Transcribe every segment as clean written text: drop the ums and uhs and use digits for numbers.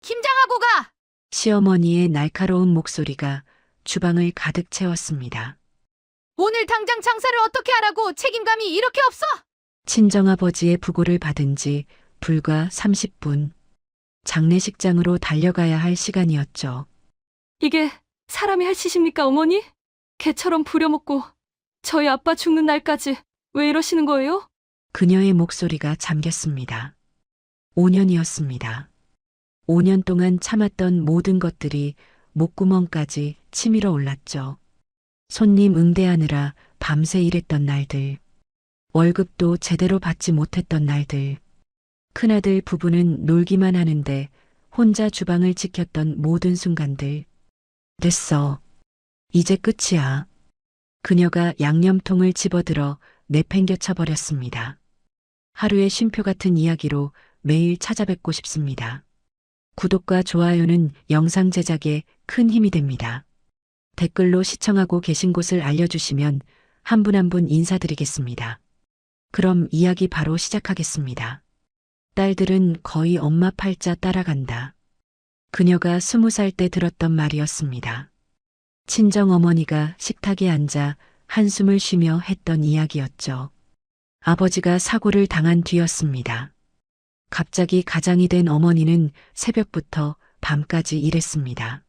김장하고 가! 시어머니의 날카로운 목소리가 주방을 가득 채웠습니다. 오늘 당장 장사를 어떻게 하라고 책임감이 이렇게 없어? 친정아버지의 부고를 받은 지 불과 30분. 장례식장으로 달려가야 할 시간이었죠. 이게 사람이 할 짓입니까, 어머니? 개처럼 부려먹고 저희 아빠 죽는 날까지 왜 이러시는 거예요? 그녀의 목소리가 잠겼습니다. 5년이었습니다. 5년 동안 참았던 모든 것들이 목구멍까지 치밀어 올랐죠. 손님 응대하느라 밤새 일했던 날들. 월급도 제대로 받지 못했던 날들. 큰아들 부부는 놀기만 하는데 혼자 주방을 지켰던 모든 순간들. 됐어. 이제 끝이야. 그녀가 양념통을 집어들어 내팽겨쳐 버렸습니다. 하루의 쉼표 같은 이야기로 매일 찾아뵙고 싶습니다. 구독과 좋아요는 영상 제작에 큰 힘이 됩니다. 댓글로 시청하고 계신 곳을 알려주시면 한 분 한 분 인사드리겠습니다. 그럼 이야기 바로 시작하겠습니다. 딸들은 거의 엄마 팔자 따라간다. 그녀가 20살 때 들었던 말이었습니다. 친정 어머니가 식탁에 앉아 한숨을 쉬며 했던 이야기였죠. 아버지가 사고를 당한 뒤였습니다. 갑자기 가장이 된 어머니는 새벽부터 밤까지 일했습니다.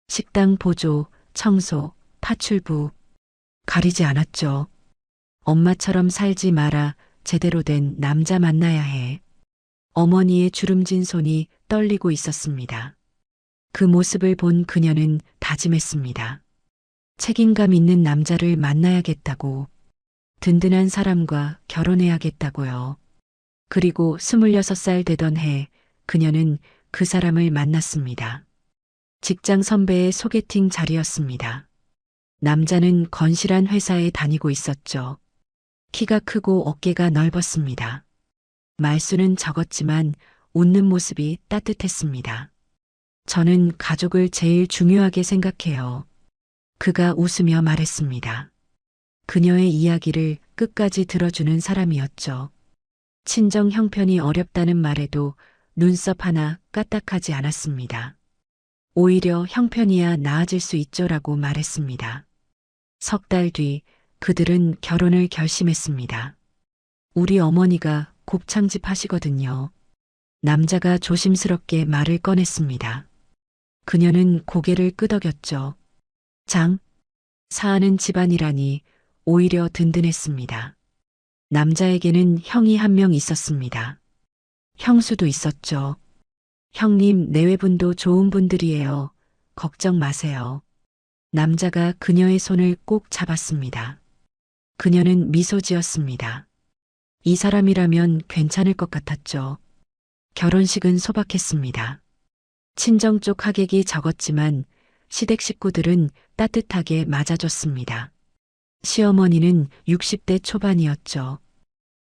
식당 보조, 청소, 파출부, 가리지 않았죠. 엄마처럼 살지 마라, 제대로 된 남자 만나야 해. 어머니의 주름진 손이 떨리고 있었습니다. 그 모습을 본 그녀는 다짐했습니다. 책임감 있는 남자를 만나야겠다고, 든든한 사람과 결혼해야겠다고요. 그리고 26살 되던 해 그녀는 그 사람을 만났습니다. 직장 선배의 소개팅 자리였습니다. 남자는 건실한 회사에 다니고 있었죠. 키가 크고 어깨가 넓었습니다. 말수는 적었지만 웃는 모습이 따뜻했습니다. 저는 가족을 제일 중요하게 생각해요. 그가 웃으며 말했습니다. 그녀의 이야기를 끝까지 들어주는 사람이었죠. 친정 형편이 어렵다는 말에도 눈썹 하나 까딱하지 않았습니다. 오히려 형편이야 나아질 수 있죠라고 말했습니다. 석 달 뒤 그들은 결혼을 결심했습니다. 우리 어머니가 곱창집 하시거든요. 남자가 조심스럽게 말을 꺼냈습니다. 그녀는 고개를 끄덕였죠. 사하는 집안이라니 오히려 든든했습니다. 남자에게는 형이 한 명 있었습니다. 형수도 있었죠. 형님 내외분도 좋은 분들이에요. 걱정 마세요. 남자가 그녀의 손을 꼭 잡았습니다. 그녀는 미소 지었습니다. 이 사람이라면 괜찮을 것 같았죠. 결혼식은 소박했습니다. 친정 쪽 하객이 적었지만 시댁 식구들은 따뜻하게 맞아줬습니다. 시어머니는 60대 초반이었죠.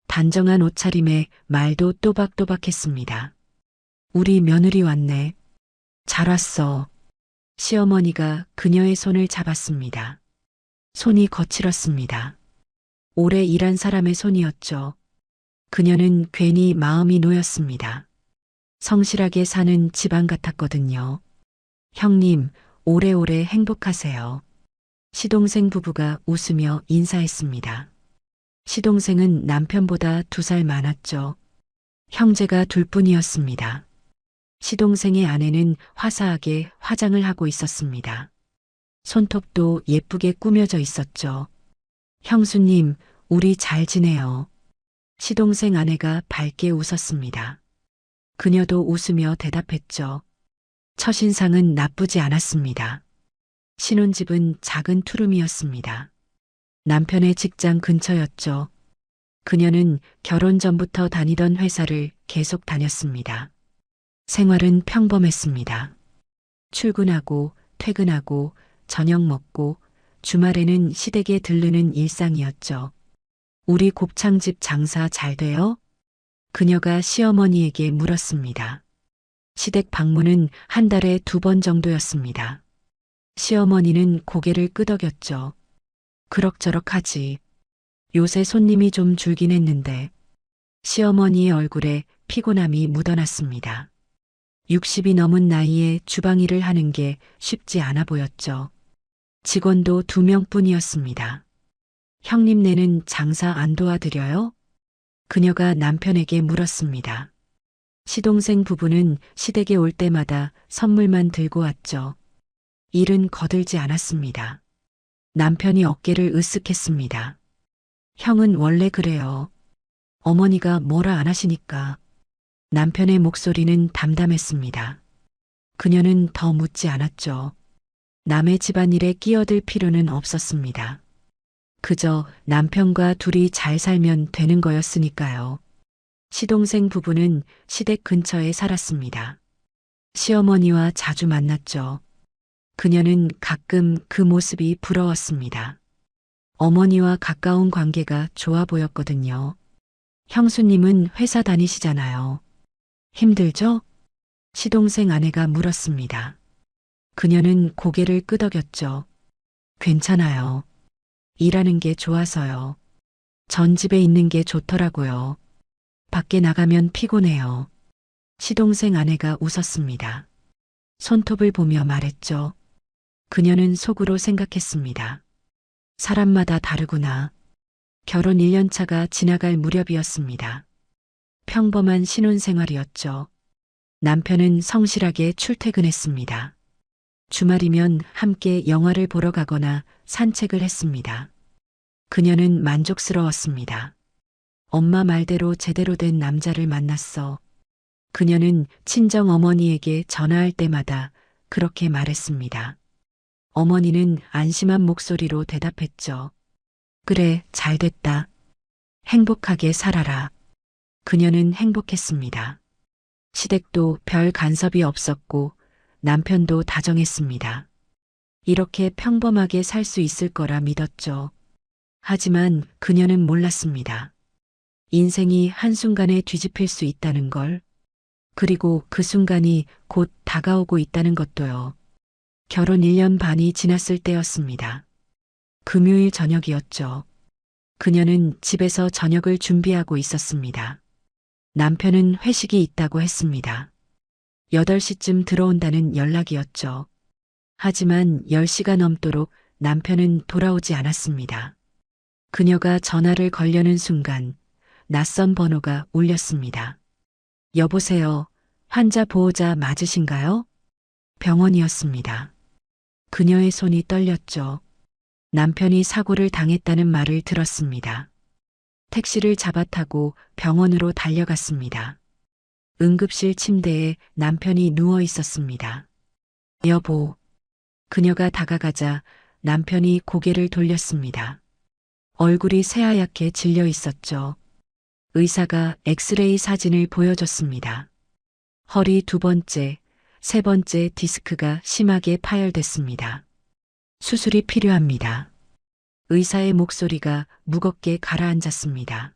단정한 옷차림에 말도 또박또박했습니다. 우리 며느리 왔네. 잘 왔어. 시어머니가 그녀의 손을 잡았습니다. 손이 거칠었습니다. 오래 일한 사람의 손이었죠. 그녀는 괜히 마음이 놓였습니다. 성실하게 사는 집안 같았거든요. 형님, 오래오래 행복하세요. 시동생 부부가 웃으며 인사했습니다. 시동생은 남편보다 2살 많았죠. 형제가 둘뿐이었습니다. 시동생의 아내는 화사하게 화장을 하고 있었습니다. 손톱도 예쁘게 꾸며져 있었죠. 형수님, 우리 잘 지내요. 시동생 아내가 밝게 웃었습니다. 그녀도 웃으며 대답했죠. 첫인상은 나쁘지 않았습니다. 신혼집은 작은 투룸이었습니다. 남편의 직장 근처였죠. 그녀는 결혼 전부터 다니던 회사를 계속 다녔습니다. 생활은 평범했습니다. 출근하고 퇴근하고 저녁 먹고 주말에는 시댁에 들르는 일상이었죠. 우리 곱창집 장사 잘 돼요? 그녀가 시어머니에게 물었습니다. 시댁 방문은 한 달에 2번 정도였습니다. 시어머니는 고개를 끄덕였죠. 그럭저럭 하지. 요새 손님이 좀 줄긴 했는데. 시어머니의 얼굴에 피곤함이 묻어났습니다. 60이 넘은 나이에 주방 일을 하는 게 쉽지 않아 보였죠. 직원도 2명뿐이었습니다. 형님네는 장사 안 도와드려요? 그녀가 남편에게 물었습니다. 시동생 부부는 시댁에 올 때마다 선물만 들고 왔죠. 일은 거들지 않았습니다. 남편이 어깨를 으쓱했습니다. 형은 원래 그래요. 어머니가 뭐라 안 하시니까. 남편의 목소리는 담담했습니다. 그녀는 더 묻지 않았죠. 남의 집안일에 끼어들 필요는 없었습니다. 그저 남편과 둘이 잘 살면 되는 거였으니까요. 시동생 부부는 시댁 근처에 살았습니다. 시어머니와 자주 만났죠. 그녀는 가끔 그 모습이 부러웠습니다. 어머니와 가까운 관계가 좋아 보였거든요. 형수님은 회사 다니시잖아요. 힘들죠? 시동생 아내가 물었습니다. 그녀는 고개를 끄덕였죠. 괜찮아요. 일하는 게 좋아서요. 전 집에 있는 게 좋더라고요. 밖에 나가면 피곤해요. 시동생 아내가 웃었습니다. 손톱을 보며 말했죠. 그녀는 속으로 생각했습니다. 사람마다 다르구나. 결혼 1년 차가 지나갈 무렵이었습니다. 평범한 신혼생활이었죠. 남편은 성실하게 출퇴근했습니다. 주말이면 함께 영화를 보러 가거나 산책을 했습니다. 그녀는 만족스러웠습니다. 엄마 말대로 제대로 된 남자를 만났어. 그녀는 친정 어머니에게 전화할 때마다 그렇게 말했습니다. 어머니는 안심한 목소리로 대답했죠. 그래, 잘 됐다. 행복하게 살아라. 그녀는 행복했습니다. 시댁도 별 간섭이 없었고 남편도 다정했습니다. 이렇게 평범하게 살 수 있을 거라 믿었죠. 하지만 그녀는 몰랐습니다. 인생이 한순간에 뒤집힐 수 있다는 걸, 그리고 그 순간이 곧 다가오고 있다는 것도요. 결혼 1년 반이 지났을 때였습니다. 금요일 저녁이었죠. 그녀는 집에서 저녁을 준비하고 있었습니다. 남편은 회식이 있다고 했습니다. 8시쯤 들어온다는 연락이었죠. 하지만 10시가 넘도록 남편은 돌아오지 않았습니다. 그녀가 전화를 걸려는 순간 낯선 번호가 울렸습니다. 여보세요. 환자 보호자 맞으신가요? 병원이었습니다. 그녀의 손이 떨렸죠. 남편이 사고를 당했다는 말을 들었습니다. 택시를 잡아타고 병원으로 달려갔습니다. 응급실 침대에 남편이 누워 있었습니다. 여보. 그녀가 다가가자 남편이 고개를 돌렸습니다. 얼굴이 새하얗게 질려 있었죠. 의사가 엑스레이 사진을 보여줬습니다. 허리 2번째, 3번째 디스크가 심하게 파열됐습니다. 수술이 필요합니다. 의사의 목소리가 무겁게 가라앉았습니다.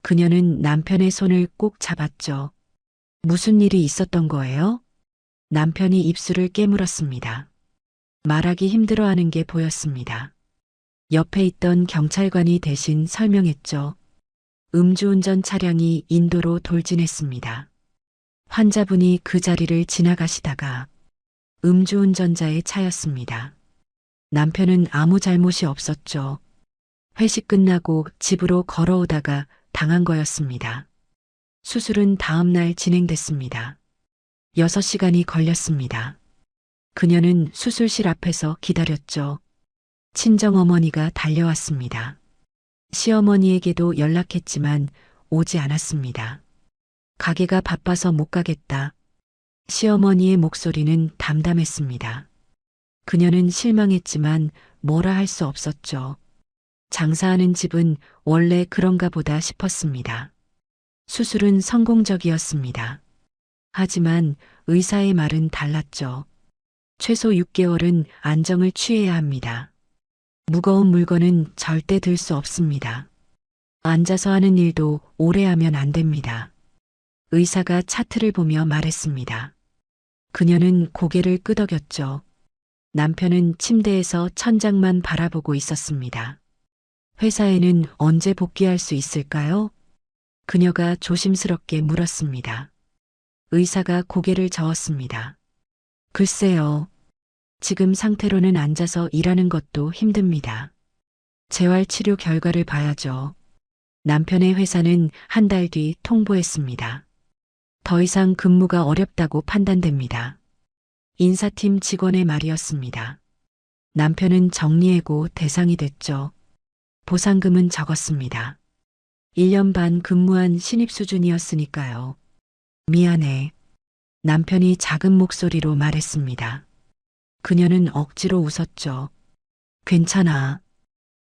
그녀는 남편의 손을 꼭 잡았죠. 무슨 일이 있었던 거예요? 남편이 입술을 깨물었습니다. 말하기 힘들어하는 게 보였습니다. 옆에 있던 경찰관이 대신 설명했죠. 음주운전 차량이 인도로 돌진했습니다. 환자분이 그 자리를 지나가시다가 음주운전자의 차였습니다. 남편은 아무 잘못이 없었죠. 회식 끝나고 집으로 걸어오다가 당한 거였습니다. 수술은 다음 날 진행됐습니다. 6시간이 걸렸습니다. 그녀는 수술실 앞에서 기다렸죠. 친정어머니가 달려왔습니다. 시어머니에게도 연락했지만 오지 않았습니다. 가게가 바빠서 못 가겠다. 시어머니의 목소리는 담담했습니다. 그녀는 실망했지만 뭐라 할 수 없었죠. 장사하는 집은 원래 그런가 보다 싶었습니다. 수술은 성공적이었습니다. 하지만 의사의 말은 달랐죠. 최소 6개월은 안정을 취해야 합니다. 무거운 물건은 절대 들 수 없습니다. 앉아서 하는 일도 오래 하면 안 됩니다. 의사가 차트를 보며 말했습니다. 그녀는 고개를 끄덕였죠. 남편은 침대에서 천장만 바라보고 있었습니다. 회사에는 언제 복귀할 수 있을까요? 그녀가 조심스럽게 물었습니다. 의사가 고개를 저었습니다. 글쎄요. 지금 상태로는 앉아서 일하는 것도 힘듭니다. 재활 치료 결과를 봐야죠. 남편의 회사는 한 달 뒤 통보했습니다. 더 이상 근무가 어렵다고 판단됩니다. 인사팀 직원의 말이었습니다. 남편은 정리해고 대상이 됐죠. 보상금은 적었습니다. 1년 반 근무한 신입 수준이었으니까요. 미안해. 남편이 작은 목소리로 말했습니다. 그녀는 억지로 웃었죠. 괜찮아.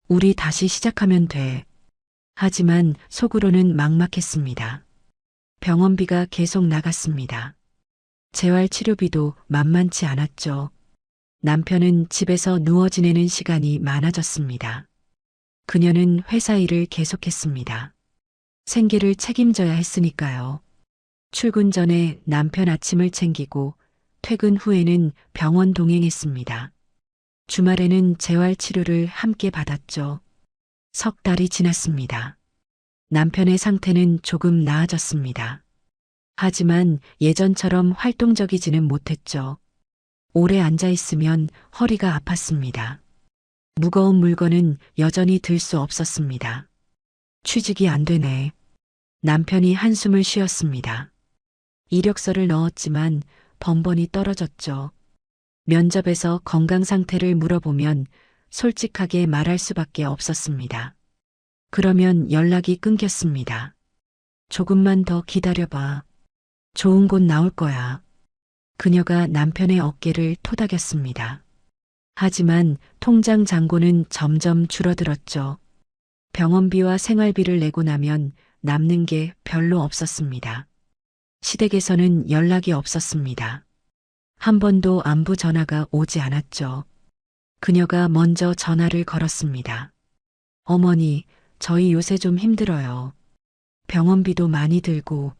우리 다시 시작하면 돼. 하지만 속으로는 막막했습니다. 병원비가 계속 나갔습니다. 재활치료비도 만만치 않았죠. 남편은 집에서 누워 지내는 시간이 많아졌습니다. 그녀는 회사 일을 계속했습니다. 생계를 책임져야 했으니까요. 출근 전에 남편 아침을 챙기고 퇴근 후에는 병원 동행했습니다. 주말에는 재활치료를 함께 받았죠. 석 달이 지났습니다. 남편의 상태는 조금 나아졌습니다. 하지만 예전처럼 활동적이지는 못했죠. 오래 앉아 있으면 허리가 아팠습니다. 무거운 물건은 여전히 들 수 없었습니다. 취직이 안 되네. 남편이 한숨을 쉬었습니다. 이력서를 넣었지만 번번이 떨어졌죠. 면접에서 건강 상태를 물어보면 솔직하게 말할 수밖에 없었습니다. 그러면 연락이 끊겼습니다. 조금만 더 기다려봐. 좋은 곳 나올 거야. 그녀가 남편의 어깨를 토닥였습니다. 하지만 통장 잔고는 점점 줄어들었죠. 병원비와 생활비를 내고 나면 남는 게 별로 없었습니다. 시댁에서는 연락이 없었습니다. 한 번도 안부 전화가 오지 않았죠. 그녀가 먼저 전화를 걸었습니다. 어머니, 저희 요새 좀 힘들어요. 병원비도 많이 들고.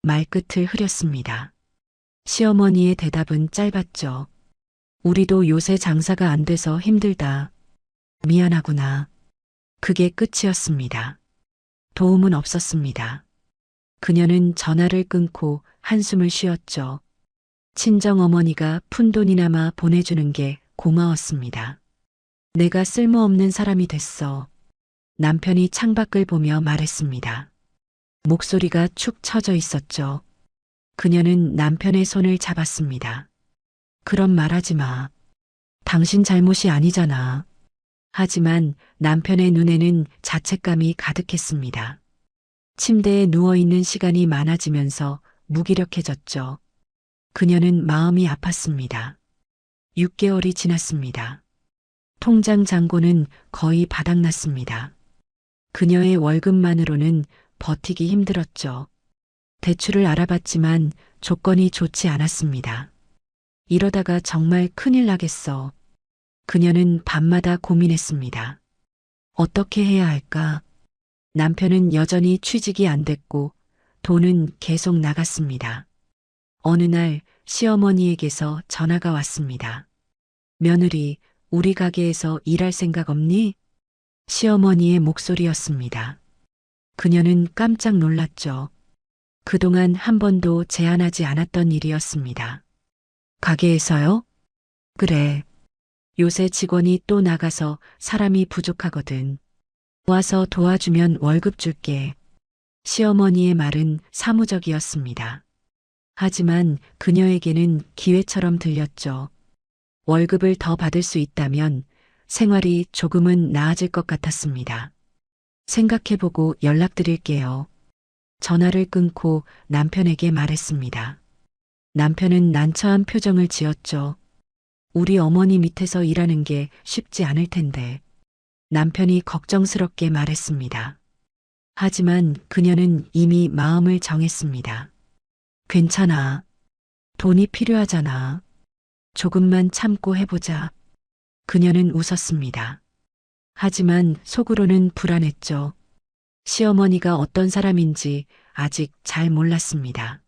말끝을 흐렸습니다. 시어머니의 대답은 짧았죠. 우리도 요새 장사가 안 돼서 힘들다. 미안하구나. 그게 끝이었습니다. 도움은 없었습니다. 그녀는 전화를 끊고 한숨을 쉬었죠. 친정어머니가 푼돈이나마 보내주는 게 고마웠습니다. 내가 쓸모없는 사람이 됐어. 남편이 창밖을 보며 말했습니다. 목소리가 축 처져 있었죠. 그녀는 남편의 손을 잡았습니다. 그런 말 하지 마. 당신 잘못이 아니잖아. 하지만 남편의 눈에는 자책감이 가득했습니다. 침대에 누워있는 시간이 많아지면서 무기력해졌죠. 그녀는 마음이 아팠습니다. 6개월이 지났습니다. 통장 잔고는 거의 바닥났습니다. 그녀의 월급만으로는 버티기 힘들었죠. 대출을 알아봤지만 조건이 좋지 않았습니다. 이러다가 정말 큰일 나겠어. 그녀는 밤마다 고민했습니다. 어떻게 해야 할까? 남편은 여전히 취직이 안 됐고 돈은 계속 나갔습니다. 어느 날 시어머니에게서 전화가 왔습니다. 며느리, 우리 가게에서 일할 생각 없니? 시어머니의 목소리였습니다. 그녀는 깜짝 놀랐죠. 그동안 한 번도 제안하지 않았던 일이었습니다. 가게에서요? 그래. 요새 직원이 또 나가서 사람이 부족하거든. 와서 도와주면 월급 줄게. 시어머니의 말은 사무적이었습니다. 하지만 그녀에게는 기회처럼 들렸죠. 월급을 더 받을 수 있다면 생활이 조금은 나아질 것 같았습니다. 생각해보고 연락드릴게요. 전화를 끊고 남편에게 말했습니다. 남편은 난처한 표정을 지었죠. 우리 어머니 밑에서 일하는 게 쉽지 않을 텐데. 남편이 걱정스럽게 말했습니다. 하지만 그녀는 이미 마음을 정했습니다. 괜찮아. 돈이 필요하잖아. 조금만 참고 해보자. 그녀는 웃었습니다. 하지만 속으로는 불안했죠. 시어머니가 어떤 사람인지 아직 잘 몰랐습니다.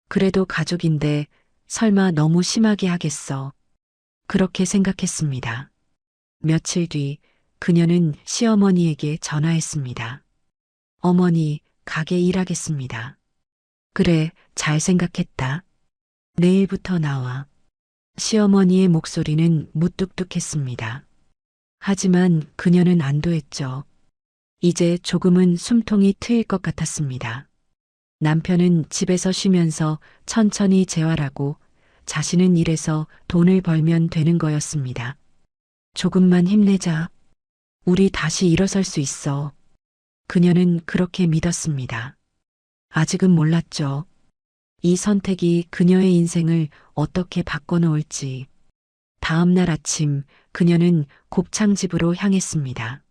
그래도 가족인데 설마 너무 심하게 하겠어. 그렇게 생각했습니다. 며칠 뒤 그녀는 시어머니에게 전화했습니다. 어머니, 가게 일하겠습니다. 그래, 잘 생각했다. 내일부터 나와. 시어머니의 목소리는 무뚝뚝했습니다. 하지만 그녀는 안도했죠. 이제 조금은 숨통이 트일 것 같았습니다. 남편은 집에서 쉬면서 천천히 재활하고 자신은 일해서 돈을 벌면 되는 거였습니다. 조금만 힘내자. 우리 다시 일어설 수 있어. 그녀는 그렇게 믿었습니다. 아직은 몰랐죠. 이 선택이 그녀의 인생을 어떻게 바꿔놓을지. 다음 날 아침 그녀는 곱창집으로 향했습니다.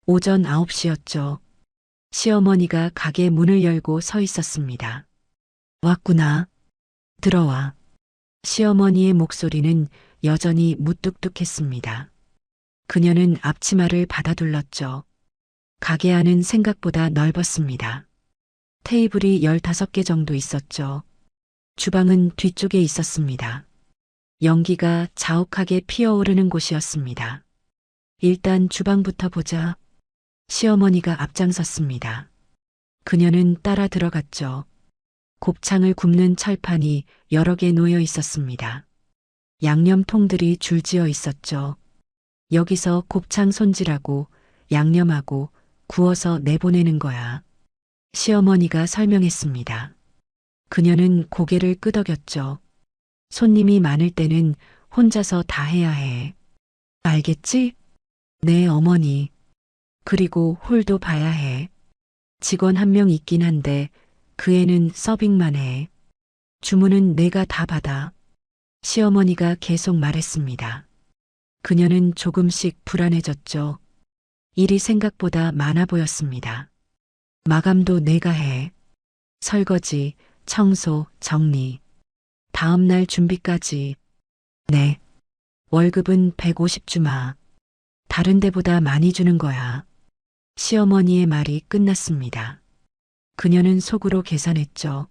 오전 9시였죠. 시어머니가 가게 문을 열고 서 있었습니다. 왔구나. 들어와. 시어머니의 목소리는 여전히 무뚝뚝했습니다. 그녀는 앞치마를 받아둘렀죠. 가게 안은 생각보다 넓었습니다. 테이블이 15개 정도 있었죠. 주방은 뒤쪽에 있었습니다. 연기가 자욱하게 피어오르는 곳이었습니다. 일단 주방부터 보자. 시어머니가 앞장섰습니다. 그녀는 따라 들어갔죠. 곱창을 굽는 철판이 여러 개 놓여 있었습니다. 양념통들이 줄지어 있었죠. 여기서 곱창 손질하고 양념하고 구워서 내보내는 거야. 시어머니가 설명했습니다. 그녀는 고개를 끄덕였죠. 손님이 많을 때는 혼자서 다 해야 해. 알겠지? 네, 어머니. 그리고 홀도 봐야 해. 직원 한 명 있긴 한데 그 애는 서빙만 해. 주문은 내가 다 받아. 시어머니가 계속 말했습니다. 그녀는 조금씩 불안해졌죠. 일이 생각보다 많아 보였습니다. 마감도 내가 해. 설거지, 청소, 정리. 다음 날 준비까지. 네. 월급은 150주마. 다른 데보다 많이 주는 거야. 시어머니의 말이 끝났습니다. 그녀는 속으로 계산했죠.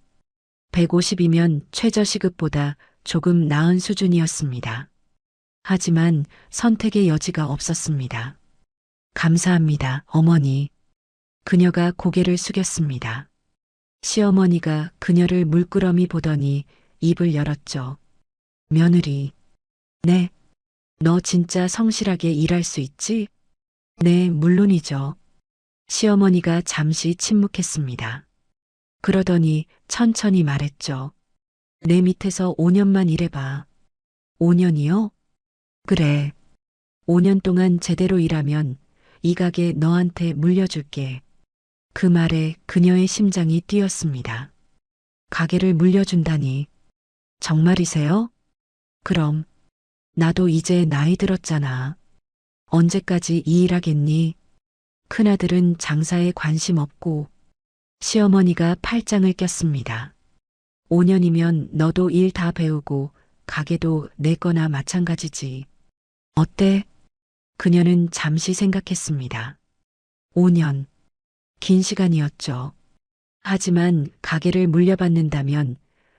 150이면 최저시급보다 조금 나은 수준이었습니다. 하지만 선택의 여지가 없었습니다. 감사합니다, 어머니. 그녀가 고개를 숙였습니다. 시어머니가 그녀를 물끄러미 보더니 입을 열었죠. 며느리. 네. 너 진짜 성실하게 일할 수 있지? 네, 물론이죠. 시어머니가 잠시 침묵했습니다. 그러더니 천천히 말했죠. 내 밑에서 5년만 일해봐. 5년이요? 그래. 5년 동안 제대로 일하면 이 가게 너한테 물려줄게. 그 말에 그녀의 심장이 뛰었습니다. 가게를 물려준다니. 정말이세요? 그럼. 나도 이제 나이 들었잖아. 언제까지 이 일 하겠니? 큰아들은 장사에 관심 없고. 시어머니가 팔짱을 꼈습니다. 5년이면 너도 일 다 배우고 가게도 내 거나 마찬가지지. 어때? 그녀는 잠시 생각했습니다. 5년. 긴 시간이었죠. 하지만 가게를 물려받는다면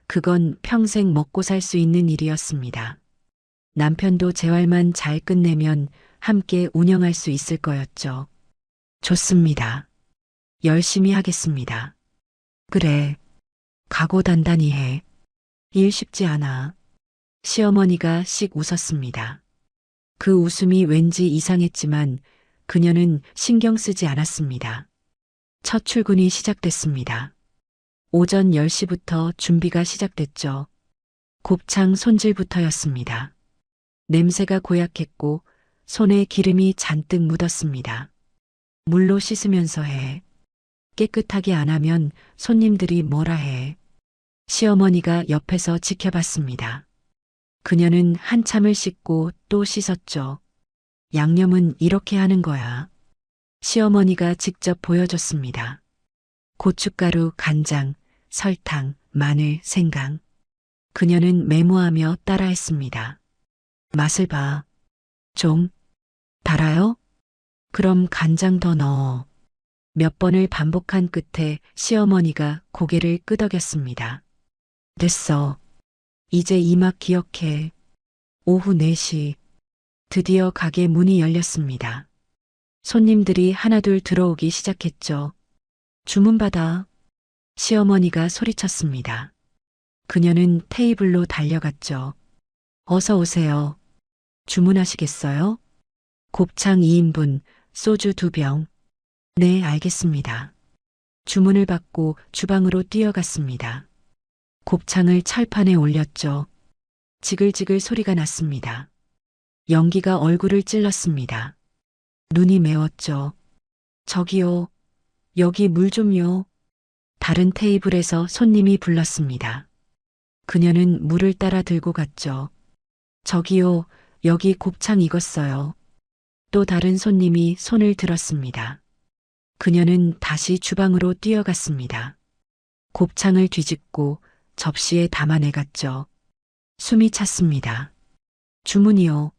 그건 평생 먹고 살 수 있는 일이었습니다. 남편도 재활만 잘 끝내면 함께 운영할 수 있을 거였죠. 좋습니다. 열심히 하겠습니다. 그래. 각오 단단히 해. 일 쉽지 않아. 시어머니가 씩 웃었습니다. 그 웃음이 왠지 이상했지만 그녀는 신경 쓰지 않았습니다. 첫 출근이 시작됐습니다. 오전 10시부터 준비가 시작됐죠. 곱창 손질부터였습니다. 냄새가 고약했고 손에 기름이 잔뜩 묻었습니다. 물로 씻으면서 해. 깨끗하게 안 하면 손님들이 뭐라 해. 시어머니가 옆에서 지켜봤습니다. 그녀는 한참을 씻고 또 씻었죠. 양념은 이렇게 하는 거야. 시어머니가 직접 보여줬습니다. 고춧가루, 간장, 설탕, 마늘, 생강. 그녀는 메모하며 따라했습니다. 맛을 봐. 좀 달아요? 그럼 간장 더 넣어. 몇 번을 반복한 끝에 시어머니가 고개를 끄덕였습니다. 됐어. 이제 이 맛 기억해. 오후 4시. 드디어 가게 문이 열렸습니다. 손님들이 하나둘 들어오기 시작했죠. 주문 받아. 시어머니가 소리쳤습니다. 그녀는 테이블로 달려갔죠. 어서 오세요. 주문하시겠어요? 곱창 2인분, 소주 2병. 네, 알겠습니다. 주문을 받고 주방으로 뛰어갔습니다. 곱창을 철판에 올렸죠. 지글지글 소리가 났습니다. 연기가 얼굴을 찔렀습니다. 눈이 매웠죠. 저기요. 여기 물 좀요. 다른 테이블에서 손님이 불렀습니다. 그녀는 물을 따라 들고 갔죠. 저기요. 여기 곱창 익었어요. 또 다른 손님이 손을 들었습니다. 그녀는 다시 주방으로 뛰어갔습니다. 곱창을 뒤집고 접시에 담아내갔죠. 숨이 찼습니다. 주문이요.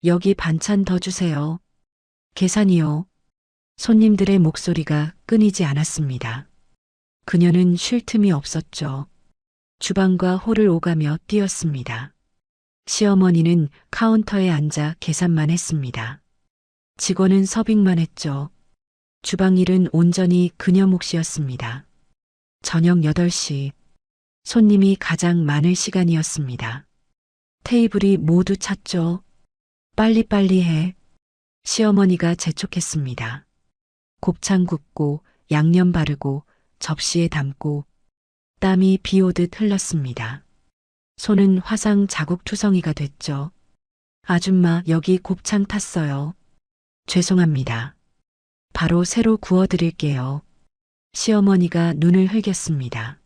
여기 반찬 더 주세요. 계산이요. 손님들의 목소리가 끊이지 않았습니다. 그녀는 쉴 틈이 없었죠. 주방과 홀을 오가며 뛰었습니다. 시어머니는 카운터에 앉아 계산만 했습니다. 직원은 서빙만 했죠. 주방 일은 온전히 그녀 몫이었습니다. 저녁 8시, 손님이 가장 많을 시간이었습니다. 테이블이 모두 찼죠. 빨리빨리 해. 시어머니가 재촉했습니다. 곱창 굽고 양념 바르고 접시에 담고 땀이 비 오듯 흘렀습니다. 손은 화상 자국 투성이가 됐죠. 아줌마, 여기 곱창 탔어요. 죄송합니다. 바로 새로 구워드릴게요. 시어머니가 눈을 흘겼습니다.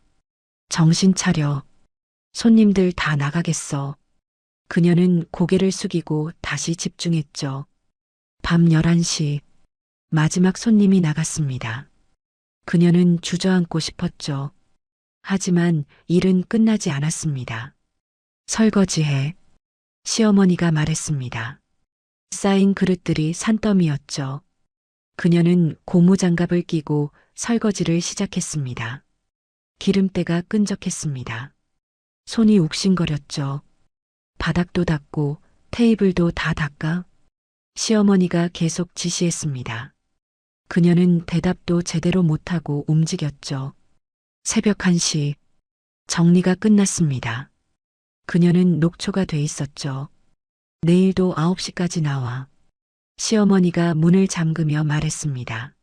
정신 차려. 손님들 다 나가겠어. 그녀는 고개를 숙이고 다시 집중했죠. 밤 11시, 마지막 손님이 나갔습니다. 그녀는 주저앉고 싶었죠. 하지만 일은 끝나지 않았습니다. 설거지해. 시어머니가 말했습니다. 쌓인 그릇들이 산더미였죠. 그녀는 고무장갑을 끼고 설거지를 시작했습니다. 기름때가 끈적했습니다. 손이 욱신거렸죠. 바닥도 닦고 테이블도 다 닦아? 시어머니가 계속 지시했습니다. 그녀는 대답도 제대로 못하고 움직였죠. 새벽 1시, 정리가 끝났습니다. 그녀는 녹초가 돼 있었죠. 내일도 9시까지 나와. 시어머니가 문을 잠그며 말했습니다.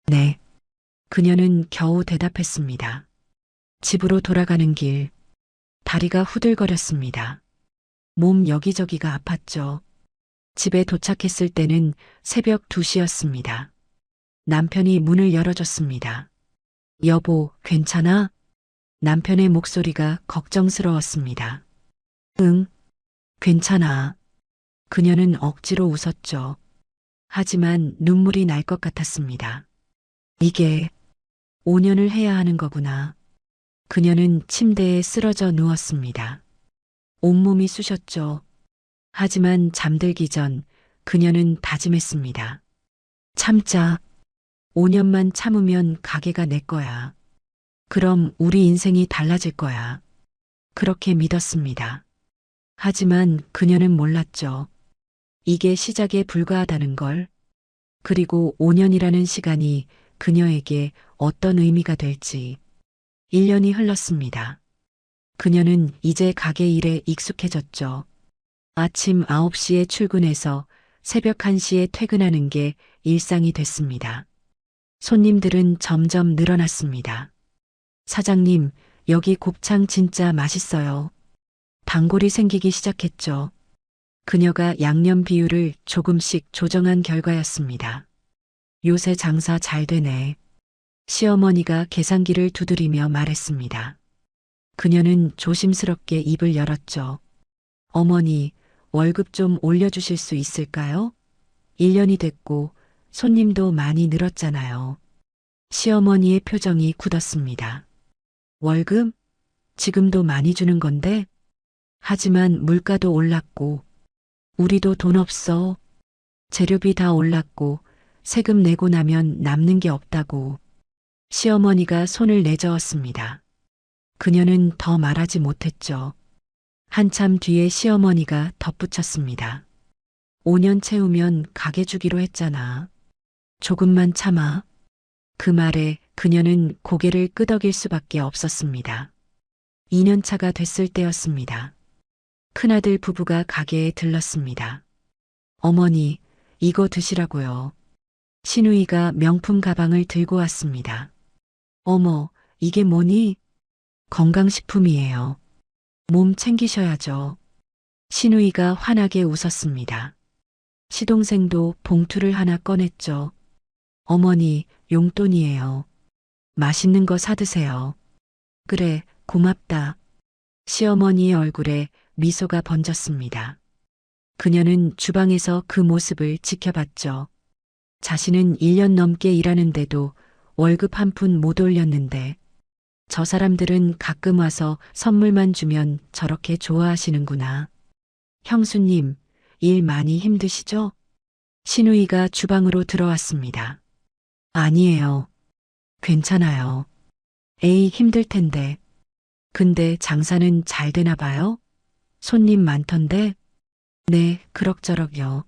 네. 그녀는 겨우 대답했습니다. 집으로 돌아가는 길, 다리가 후들거렸습니다. 몸 여기저기가 아팠죠. 집에 도착했을 때는 새벽 2시였습니다. 남편이 문을 열어줬습니다. 여보, 괜찮아? 남편의 목소리가 걱정스러웠습니다. 응, 괜찮아. 그녀는 억지로 웃었죠. 하지만 눈물이 날 것 같았습니다. 이게 5년을 해야 하는 거구나. 그녀는 침대에 쓰러져 누웠습니다. 온몸이 쑤셨죠. 하지만 잠들기 전 그녀는 다짐했습니다. 참자. 5년만 참으면 가게가 내 거야. 그럼 우리 인생이 달라질 거야. 그렇게 믿었습니다. 하지만 그녀는 몰랐죠. 이게 시작에 불과하다는 걸. 그리고 5년이라는 시간이 그녀에게 어떤 의미가 될지. 1년이 흘렀습니다. 그녀는 이제 가게 일에 익숙해졌죠. 아침 9시에 출근해서 새벽 1시에 퇴근하는 게 일상이 됐습니다. 손님들은 점점 늘어났습니다. 사장님, 여기 곱창 진짜 맛있어요. 단골이 생기기 시작했죠. 그녀가 양념 비율을 조금씩 조정한 결과였습니다. 요새 장사 잘 되네. 시어머니가 계산기를 두드리며 말했습니다. 그녀는 조심스럽게 입을 열었죠. 어머니, 월급 좀 올려주실 수 있을까요? 1년이 됐고 손님도 많이 늘었잖아요. 시어머니의 표정이 굳었습니다. 월급? 지금도 많이 주는 건데? 하지만 물가도 올랐고 우리도 돈 없어. 재료비 다 올랐고 세금 내고 나면 남는 게 없다고. 시어머니가 손을 내저었습니다. 그녀는 더 말하지 못했죠. 한참 뒤에 시어머니가 덧붙였습니다. 5년 채우면 가게 주기로 했잖아. 조금만 참아. 그 말에 그녀는 고개를 끄덕일 수밖에 없었습니다. 2년 차가 됐을 때였습니다. 큰아들 부부가 가게에 들렀습니다. 어머니, 이거 드시라고요. 신우이가 명품 가방을 들고 왔습니다. 어머, 이게 뭐니? 건강식품이에요. 몸 챙기셔야죠. 신우이가 환하게 웃었습니다. 시동생도 봉투를 하나 꺼냈죠. 어머니, 용돈이에요. 맛있는 거 사드세요. 그래, 고맙다. 시어머니의 얼굴에 미소가 번졌습니다. 그녀는 주방에서 그 모습을 지켜봤죠. 자신은 1년 넘게 일하는데도 월급 한 푼 못 올렸는데 저 사람들은 가끔 와서 선물만 주면 저렇게 좋아하시는구나. 형수님, 일 많이 힘드시죠? 신우이가 주방으로 들어왔습니다. 아니에요. 괜찮아요. 에이, 힘들 텐데. 근데 장사는 잘 되나 봐요? 손님 많던데? 네, 그럭저럭요.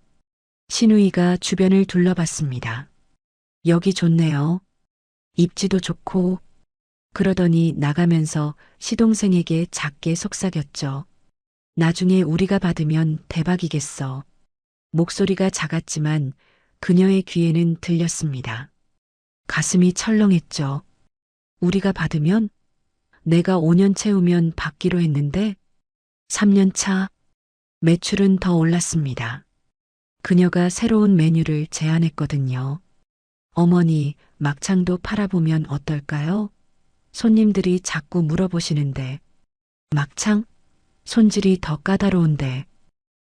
신우이가 주변을 둘러봤습니다. 여기 좋네요. 입지도 좋고. 그러더니 나가면서 시동생에게 작게 속삭였죠. 나중에 우리가 받으면 대박이겠어. 목소리가 작았지만 그녀의 귀에는 들렸습니다. 가슴이 철렁했죠. 우리가 받으면? 내가 5년 채우면 받기로 했는데 3년 차 매출은 더 올랐습니다. 그녀가 새로운 메뉴를 제안했거든요. 어머니, 막창도 팔아보면 어떨까요? 손님들이 자꾸 물어보시는데 막창? 손질이 더 까다로운데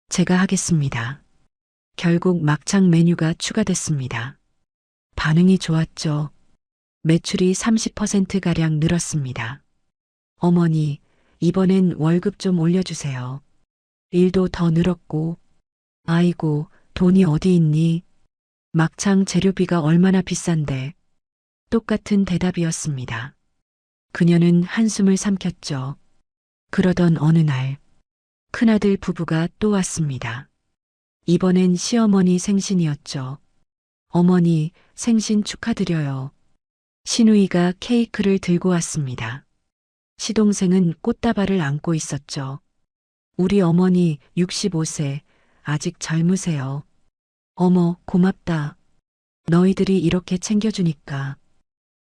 제가 하겠습니다. 결국 막창 메뉴가 추가됐습니다. 반응이 좋았죠. 매출이 30%가량 늘었습니다. 어머니, 이번엔 월급 좀 올려주세요. 일도 더 늘었고. 아이고, 돈이 어디 있니? 막창 재료비가 얼마나 비싼데. 똑같은 대답이었습니다. 그녀는 한숨을 삼켰죠. 그러던 어느 날, 큰아들 부부가 또 왔습니다. 이번엔 시어머니 생신이었죠. 어머니, 생신 축하드려요. 신우이가 케이크를 들고 왔습니다. 시동생은 꽃다발을 안고 있었죠. 우리 어머니 65세, 아직 젊으세요. 어머, 고맙다. 너희들이 이렇게 챙겨주니까.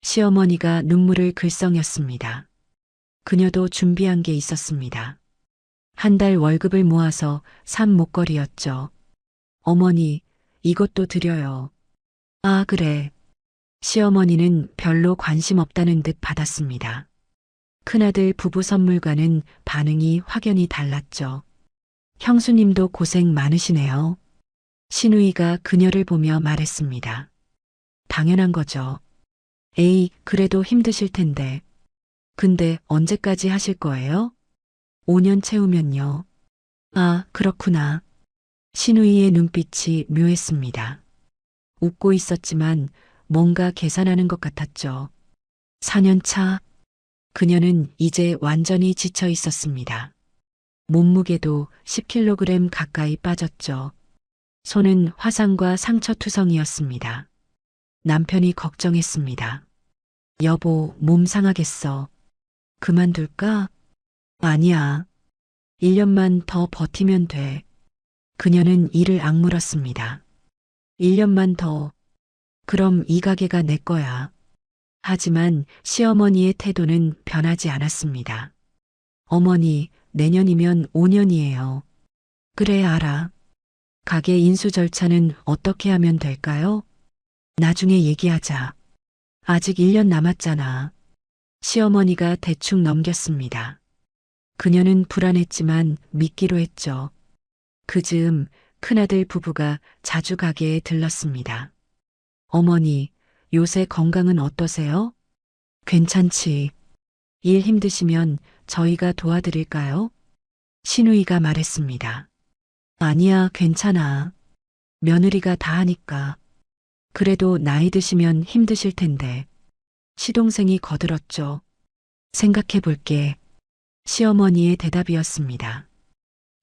시어머니가 눈물을 글썽였습니다. 그녀도 준비한 게 있었습니다. 한 달 월급을 모아서 산 목걸이였죠. 어머니, 이것도 드려요. 아, 그래. 시어머니는 별로 관심 없다는 듯 받았습니다. 큰아들 부부 선물과는 반응이 확연히 달랐죠. 형수님도 고생 많으시네요. 신우이가 그녀를 보며 말했습니다. 당연한 거죠. 에이, 그래도 힘드실 텐데. 근데 언제까지 하실 거예요? 5년 채우면요. 아, 그렇구나. 신우이의 눈빛이 묘했습니다. 웃고 있었지만 뭔가 계산하는 것 같았죠. 4년 차. 그녀는 이제 완전히 지쳐 있었습니다. 몸무게도 10kg 가까이 빠졌죠. 손은 화상과 상처투성이었습니다. 남편이 걱정했습니다. 여보, 몸 상하겠어. 그만둘까? 아니야. 1년만 더 버티면 돼. 그녀는 이를 악물었습니다. 1년만 더. 그럼 이 가게가 내 거야. 하지만 시어머니의 태도는 변하지 않았습니다. 어머니, 내년이면 5년이에요. 그래, 알아. 가게 인수 절차는 어떻게 하면 될까요? 나중에 얘기하자. 아직 1년 남았잖아. 시어머니가 대충 넘겼습니다. 그녀는 불안했지만 믿기로 했죠. 그 즈음 큰아들 부부가 자주 가게에 들렀습니다. 어머니, 요새 건강은 어떠세요? 괜찮지. 일 힘드시면 저희가 도와드릴까요? 신우이가 말했습니다. 아니야, 괜찮아. 며느리가 다 하니까. 그래도 나이 드시면 힘드실 텐데. 시동생이 거들었죠. 생각해 볼게. 시어머니의 대답이었습니다.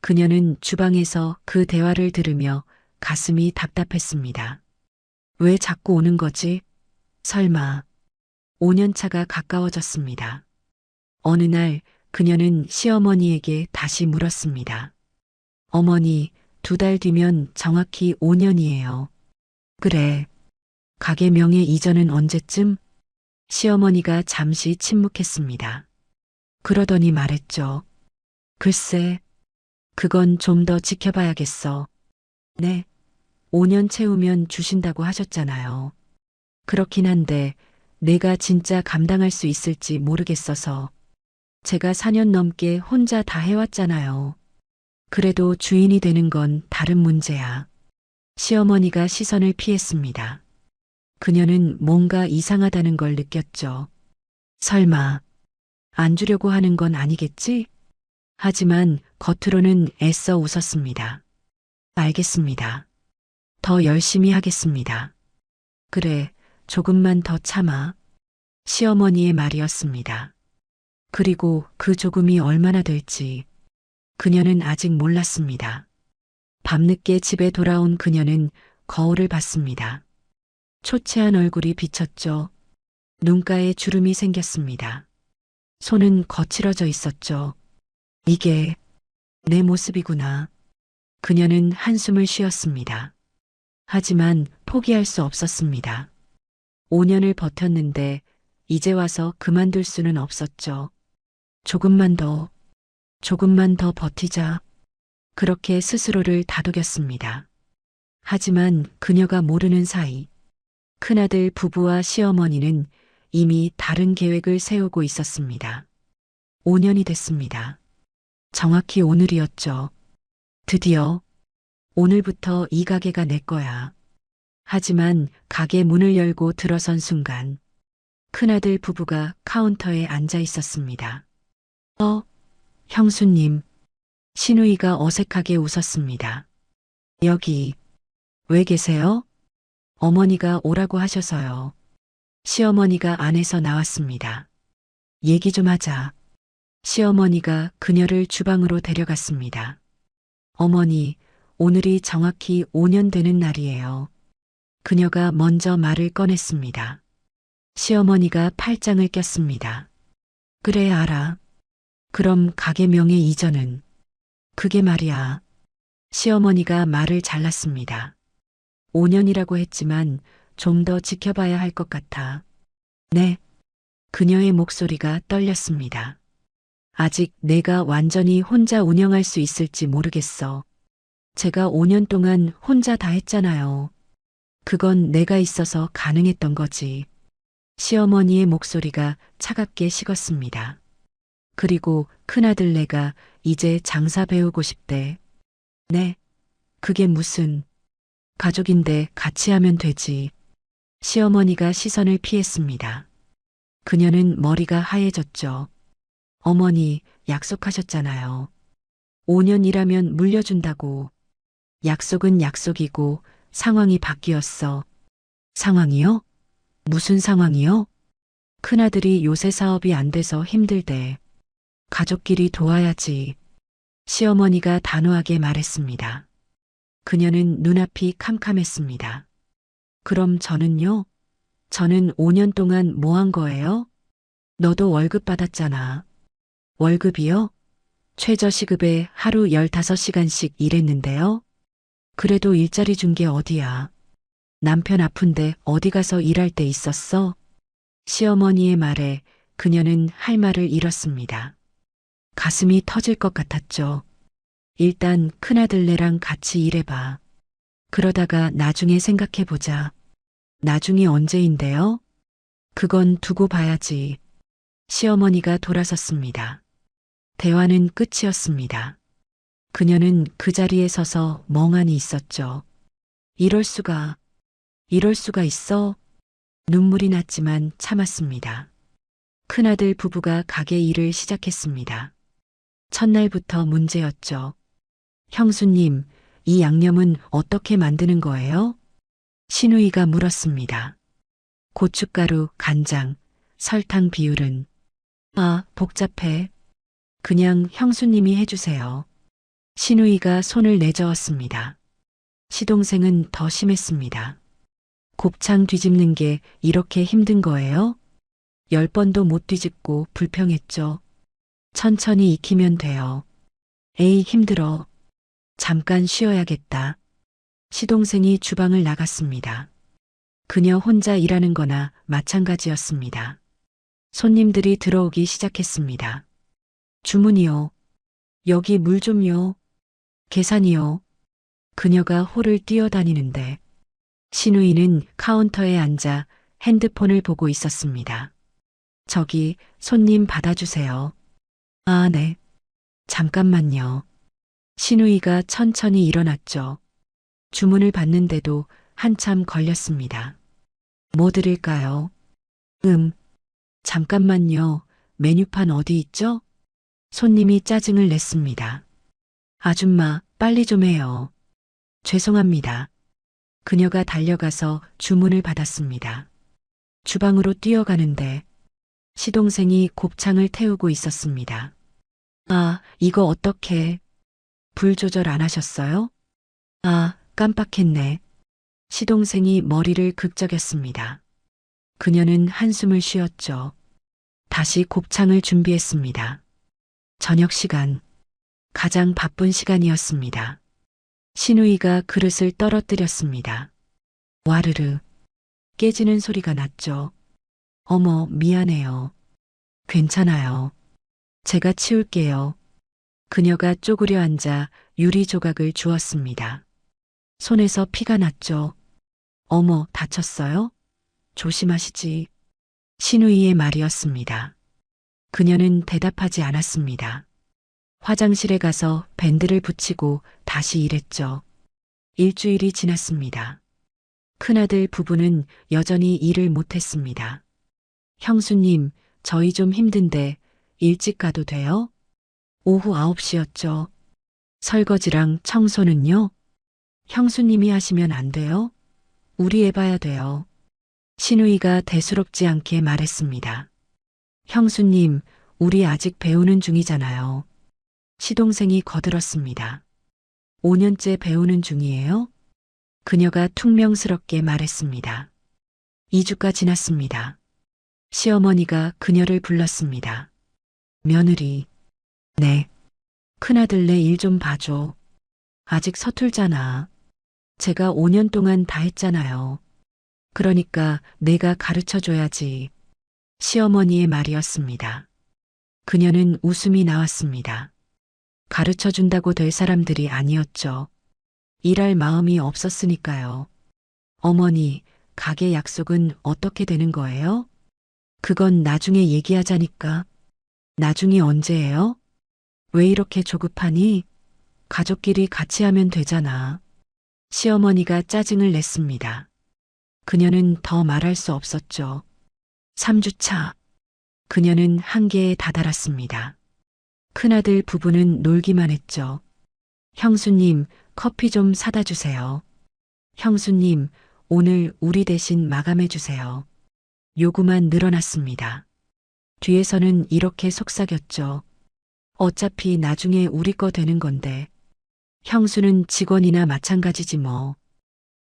그녀는 주방에서 그 대화를 들으며 가슴이 답답했습니다. 왜 자꾸 오는 거지? 설마 5년 차가 가까워졌습니다. 어느 날 그녀는 시어머니에게 다시 물었습니다. 어머니, 2달 뒤면 정확히 5년이에요. 그래. 가게 명의 이전은 언제쯤? 시어머니가 잠시 침묵했습니다. 그러더니 말했죠. 글쎄, 그건 좀 더 지켜봐야겠어. 네. 5년 채우면 주신다고 하셨잖아요. 그렇긴 한데 내가 진짜 감당할 수 있을지 모르겠어서. 제가 4년 넘게 혼자 다 해왔잖아요. 그래도 주인이 되는 건 다른 문제야. 시어머니가 시선을 피했습니다. 그녀는 뭔가 이상하다는 걸 느꼈죠. 설마 안 주려고 하는 건 아니겠지? 하지만 겉으로는 애써 웃었습니다. 알겠습니다. 더 열심히 하겠습니다. 그래, 조금만 더 참아. 시어머니의 말이었습니다. 그리고 그 조금이 얼마나 될지 그녀는 아직 몰랐습니다. 밤늦게 집에 돌아온 그녀는 거울을 봤습니다. 초췌한 얼굴이 비쳤죠. 눈가에 주름이 생겼습니다. 손은 거칠어져 있었죠. 이게 내 모습이구나. 그녀는 한숨을 쉬었습니다. 하지만 포기할 수 없었습니다. 5년을 버텼는데 이제 와서 그만둘 수는 없었죠. 조금만 더 버티자. 그렇게 스스로를 다독였습니다. 하지만 그녀가 모르는 사이 큰아들 부부와 시어머니는 이미 다른 계획을 세우고 있었습니다. 5년이 됐습니다. 정확히 오늘이었죠. 드디어 오늘부터 이 가게가 내 거야. 하지만 가게 문을 열고 들어선 순간 큰아들 부부가 카운터에 앉아 있었습니다. 형수님. 신우이가 어색하게 웃었습니다. 여기 왜 계세요? 어머니가 오라고 하셔서요. 시어머니가 안에서 나왔습니다. 얘기 좀 하자. 시어머니가 그녀를 주방으로 데려갔습니다. 어머니, 오늘이 정확히 5년 되는 날이에요. 그녀가 먼저 말을 꺼냈습니다. 시어머니가 팔짱을 꼈습니다. 그래, 알아. 그럼 가게 명의 이전은? 그게 말이야. 시어머니가 말을 잘랐습니다. 5년이라고 했지만 좀 더 지켜봐야 할 것 같아. 네. 그녀의 목소리가 떨렸습니다. 아직 내가 완전히 혼자 운영할 수 있을지 모르겠어. 제가 5년 동안 혼자 다 했잖아요. 그건 내가 있어서 가능했던 거지. 시어머니의 목소리가 차갑게 식었습니다. 그리고 큰아들 내가 이제 장사 배우고 싶대. 네. 그게 무슨. 가족인데 같이 하면 되지. 시어머니가 시선을 피했습니다. 그녀는 머리가 하얘졌죠. 어머니, 약속하셨잖아요. 5년 일하면 물려준다고. 약속은 약속이고 상황이 바뀌었어. 상황이요? 무슨 상황이요? 큰아들이 요새 사업이 안 돼서 힘들대. 가족끼리 도와야지. 시어머니가 단호하게 말했습니다. 그녀는 눈앞이 캄캄했습니다. 그럼 저는요? 저는 5년 동안 뭐 한 거예요? 너도 월급 받았잖아. 월급이요? 최저시급에 하루 15시간씩 일했는데요? 그래도 일자리 준 게 어디야? 남편 아픈데 어디 가서 일할 때 있었어? 시어머니의 말에 그녀는 할 말을 잃었습니다. 가슴이 터질 것 같았죠. 일단 큰아들네랑 같이 일해봐. 그러다가 나중에 생각해보자. 나중이 언제인데요? 그건 두고 봐야지. 시어머니가 돌아섰습니다. 대화는 끝이었습니다. 그녀는 그 자리에 서서 멍하니 있었죠. 이럴 수가 있어? 눈물이 났지만 참았습니다. 큰아들 부부가 가게 일을 시작했습니다. 첫날부터 문제였죠. 형수님, 이 양념은 어떻게 만드는 거예요? 신우이가 물었습니다. 고춧가루, 간장, 설탕 비율은? 복잡해. 그냥 형수님이 해주세요. 신우이가 손을 내저었습니다. 시동생은 더 심했습니다. 곱창 뒤집는 게 이렇게 힘든 거예요? 10번도 못 뒤집고 불평했죠. 천천히 익히면 돼요. 에이, 힘들어. 잠깐 쉬어야겠다. 시동생이 주방을 나갔습니다. 그녀 혼자 일하는 거나 마찬가지였습니다. 손님들이 들어오기 시작했습니다. 주문이요. 여기 물 좀요. 계산이요. 그녀가 홀을 뛰어다니는데 신우이는 카운터에 앉아 핸드폰을 보고 있었습니다. 저기 손님 받아주세요. 아, 네. 잠깐만요. 신우이가 천천히 일어났죠. 주문을 받는데도 한참 걸렸습니다. 뭐 드릴까요? 잠깐만요. 메뉴판 어디 있죠? 손님이 짜증을 냈습니다. 아줌마, 빨리 좀 해요. 죄송합니다. 그녀가 달려가서 주문을 받았습니다. 주방으로 뛰어가는데 시동생이 곱창을 태우고 있었습니다. 아, 이거 어떡해. 불 조절 안 하셨어요? 아, 깜빡했네. 시동생이 머리를 극적였습니다. 그녀는 한숨을 쉬었죠. 다시 곱창을 준비했습니다. 저녁 시간, 가장 바쁜 시간이었습니다. 신우이가 그릇을 떨어뜨렸습니다. 와르르, 깨지는 소리가 났죠. 어머, 미안해요. 괜찮아요. 제가 치울게요. 그녀가 쪼그려 앉아 유리 조각을 주었습니다. 손에서 피가 났죠. 어머, 다쳤어요? 조심하시지. 신우이의 말이었습니다. 그녀는 대답하지 않았습니다. 화장실에 가서 밴드를 붙이고 다시 일했죠. 일주일이 지났습니다. 큰아들 부부는 여전히 일을 못했습니다. 형수님, 저희 좀 힘든데 일찍 가도 돼요? 오후 9시였죠. 설거지랑 청소는요? 형수님이 하시면 안 돼요? 우리 해봐야 돼요. 신우이가 대수롭지 않게 말했습니다. 형수님, 우리 아직 배우는 중이잖아요. 시동생이 거들었습니다. 5년째 배우는 중이에요? 그녀가 퉁명스럽게 말했습니다. 2주가 지났습니다. 시어머니가 그녀를 불렀습니다. 며느리. 네. 큰아들네 일 좀 봐줘. 아직 서툴잖아. 제가 5년 동안 다 했잖아요. 그러니까 내가 가르쳐줘야지. 시어머니의 말이었습니다. 그녀는 웃음이 나왔습니다. 가르쳐준다고 될 사람들이 아니었죠. 일할 마음이 없었으니까요. 어머니, 가게 약속은 어떻게 되는 거예요? 그건 나중에 얘기하자니까. 나중이 언제예요? 왜 이렇게 조급하니? 가족끼리 같이 하면 되잖아. 시어머니가 짜증을 냈습니다. 그녀는 더 말할 수 없었죠. 3주차. 그녀는 한계에 다다랐습니다. 큰아들 부부는 놀기만 했죠. 형수님, 커피 좀 사다 주세요. 형수님, 오늘 우리 대신 마감해 주세요. 요구만 늘어났습니다. 뒤에서는 이렇게 속삭였죠. 어차피 나중에 우리 거 되는 건데. 형수는 직원이나 마찬가지지 뭐.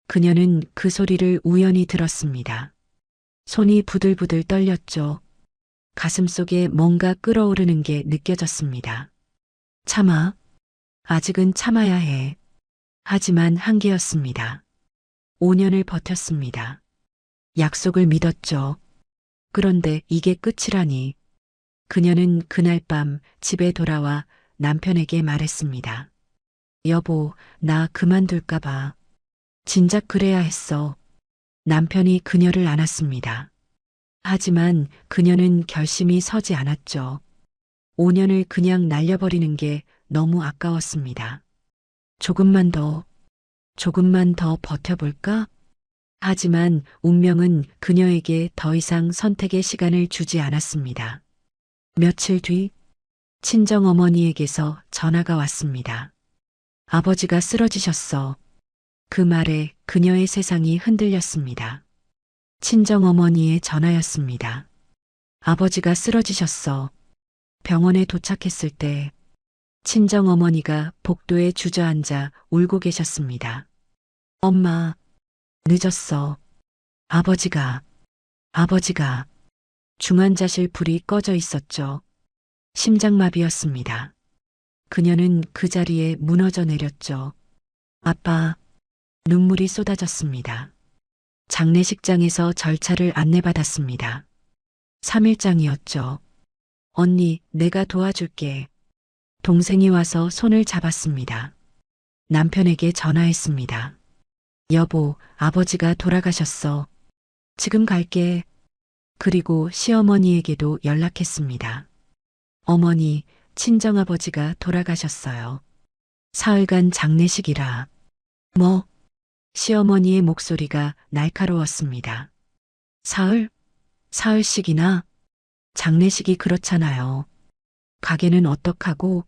그녀는 그 소리를 우연히 들었습니다. 손이 부들부들 떨렸죠. 가슴속에 뭔가 끓어오르는 게 느껴졌습니다. 참아. 아직은 참아야 해. 하지만 한계였습니다. 5년을 버텼습니다. 약속을 믿었죠. 그런데 이게 끝이라니. 그녀는 그날 밤 집에 돌아와 남편에게 말했습니다. 여보, 나 그만둘까봐. 진작 그래야 했어. 남편이 그녀를 안았습니다. 하지만 그녀는 결심이 서지 않았죠. 5년을 그냥 날려버리는 게 너무 아까웠습니다. 조금만 더 버텨볼까? 하지만 운명은 그녀에게 더 이상 선택의 시간을 주지 않았습니다. 며칠 뒤 친정어머니에게서 전화가 왔습니다. 아버지가 쓰러지셨어. 그 말에 그녀의 세상이 흔들렸습니다. 친정어머니의 전화였습니다. 아버지가 쓰러지셨어. 병원에 도착했을 때 친정어머니가 복도에 주저앉아 울고 계셨습니다. 엄마, 늦었어. 아버지가. 중환자실 불이 꺼져 있었죠. 심장마비였습니다. 그녀는 그 자리에 무너져 내렸죠. 아빠, 눈물이 쏟아졌습니다. 장례식장에서 절차를 안내받았습니다. 3일장이었죠. 언니, 내가 도와줄게. 동생이 와서 손을 잡았습니다. 남편에게 전화했습니다. 여보, 아버지가 돌아가셨어. 지금 갈게. 그리고 시어머니에게도 연락했습니다. 어머니, 친정아버지가 돌아가셨어요. 사흘간 장례식이라. 뭐? 시어머니의 목소리가 날카로웠습니다. 사흘? 사흘씩이나? 장례식이 그렇잖아요. 가게는 어떡하고?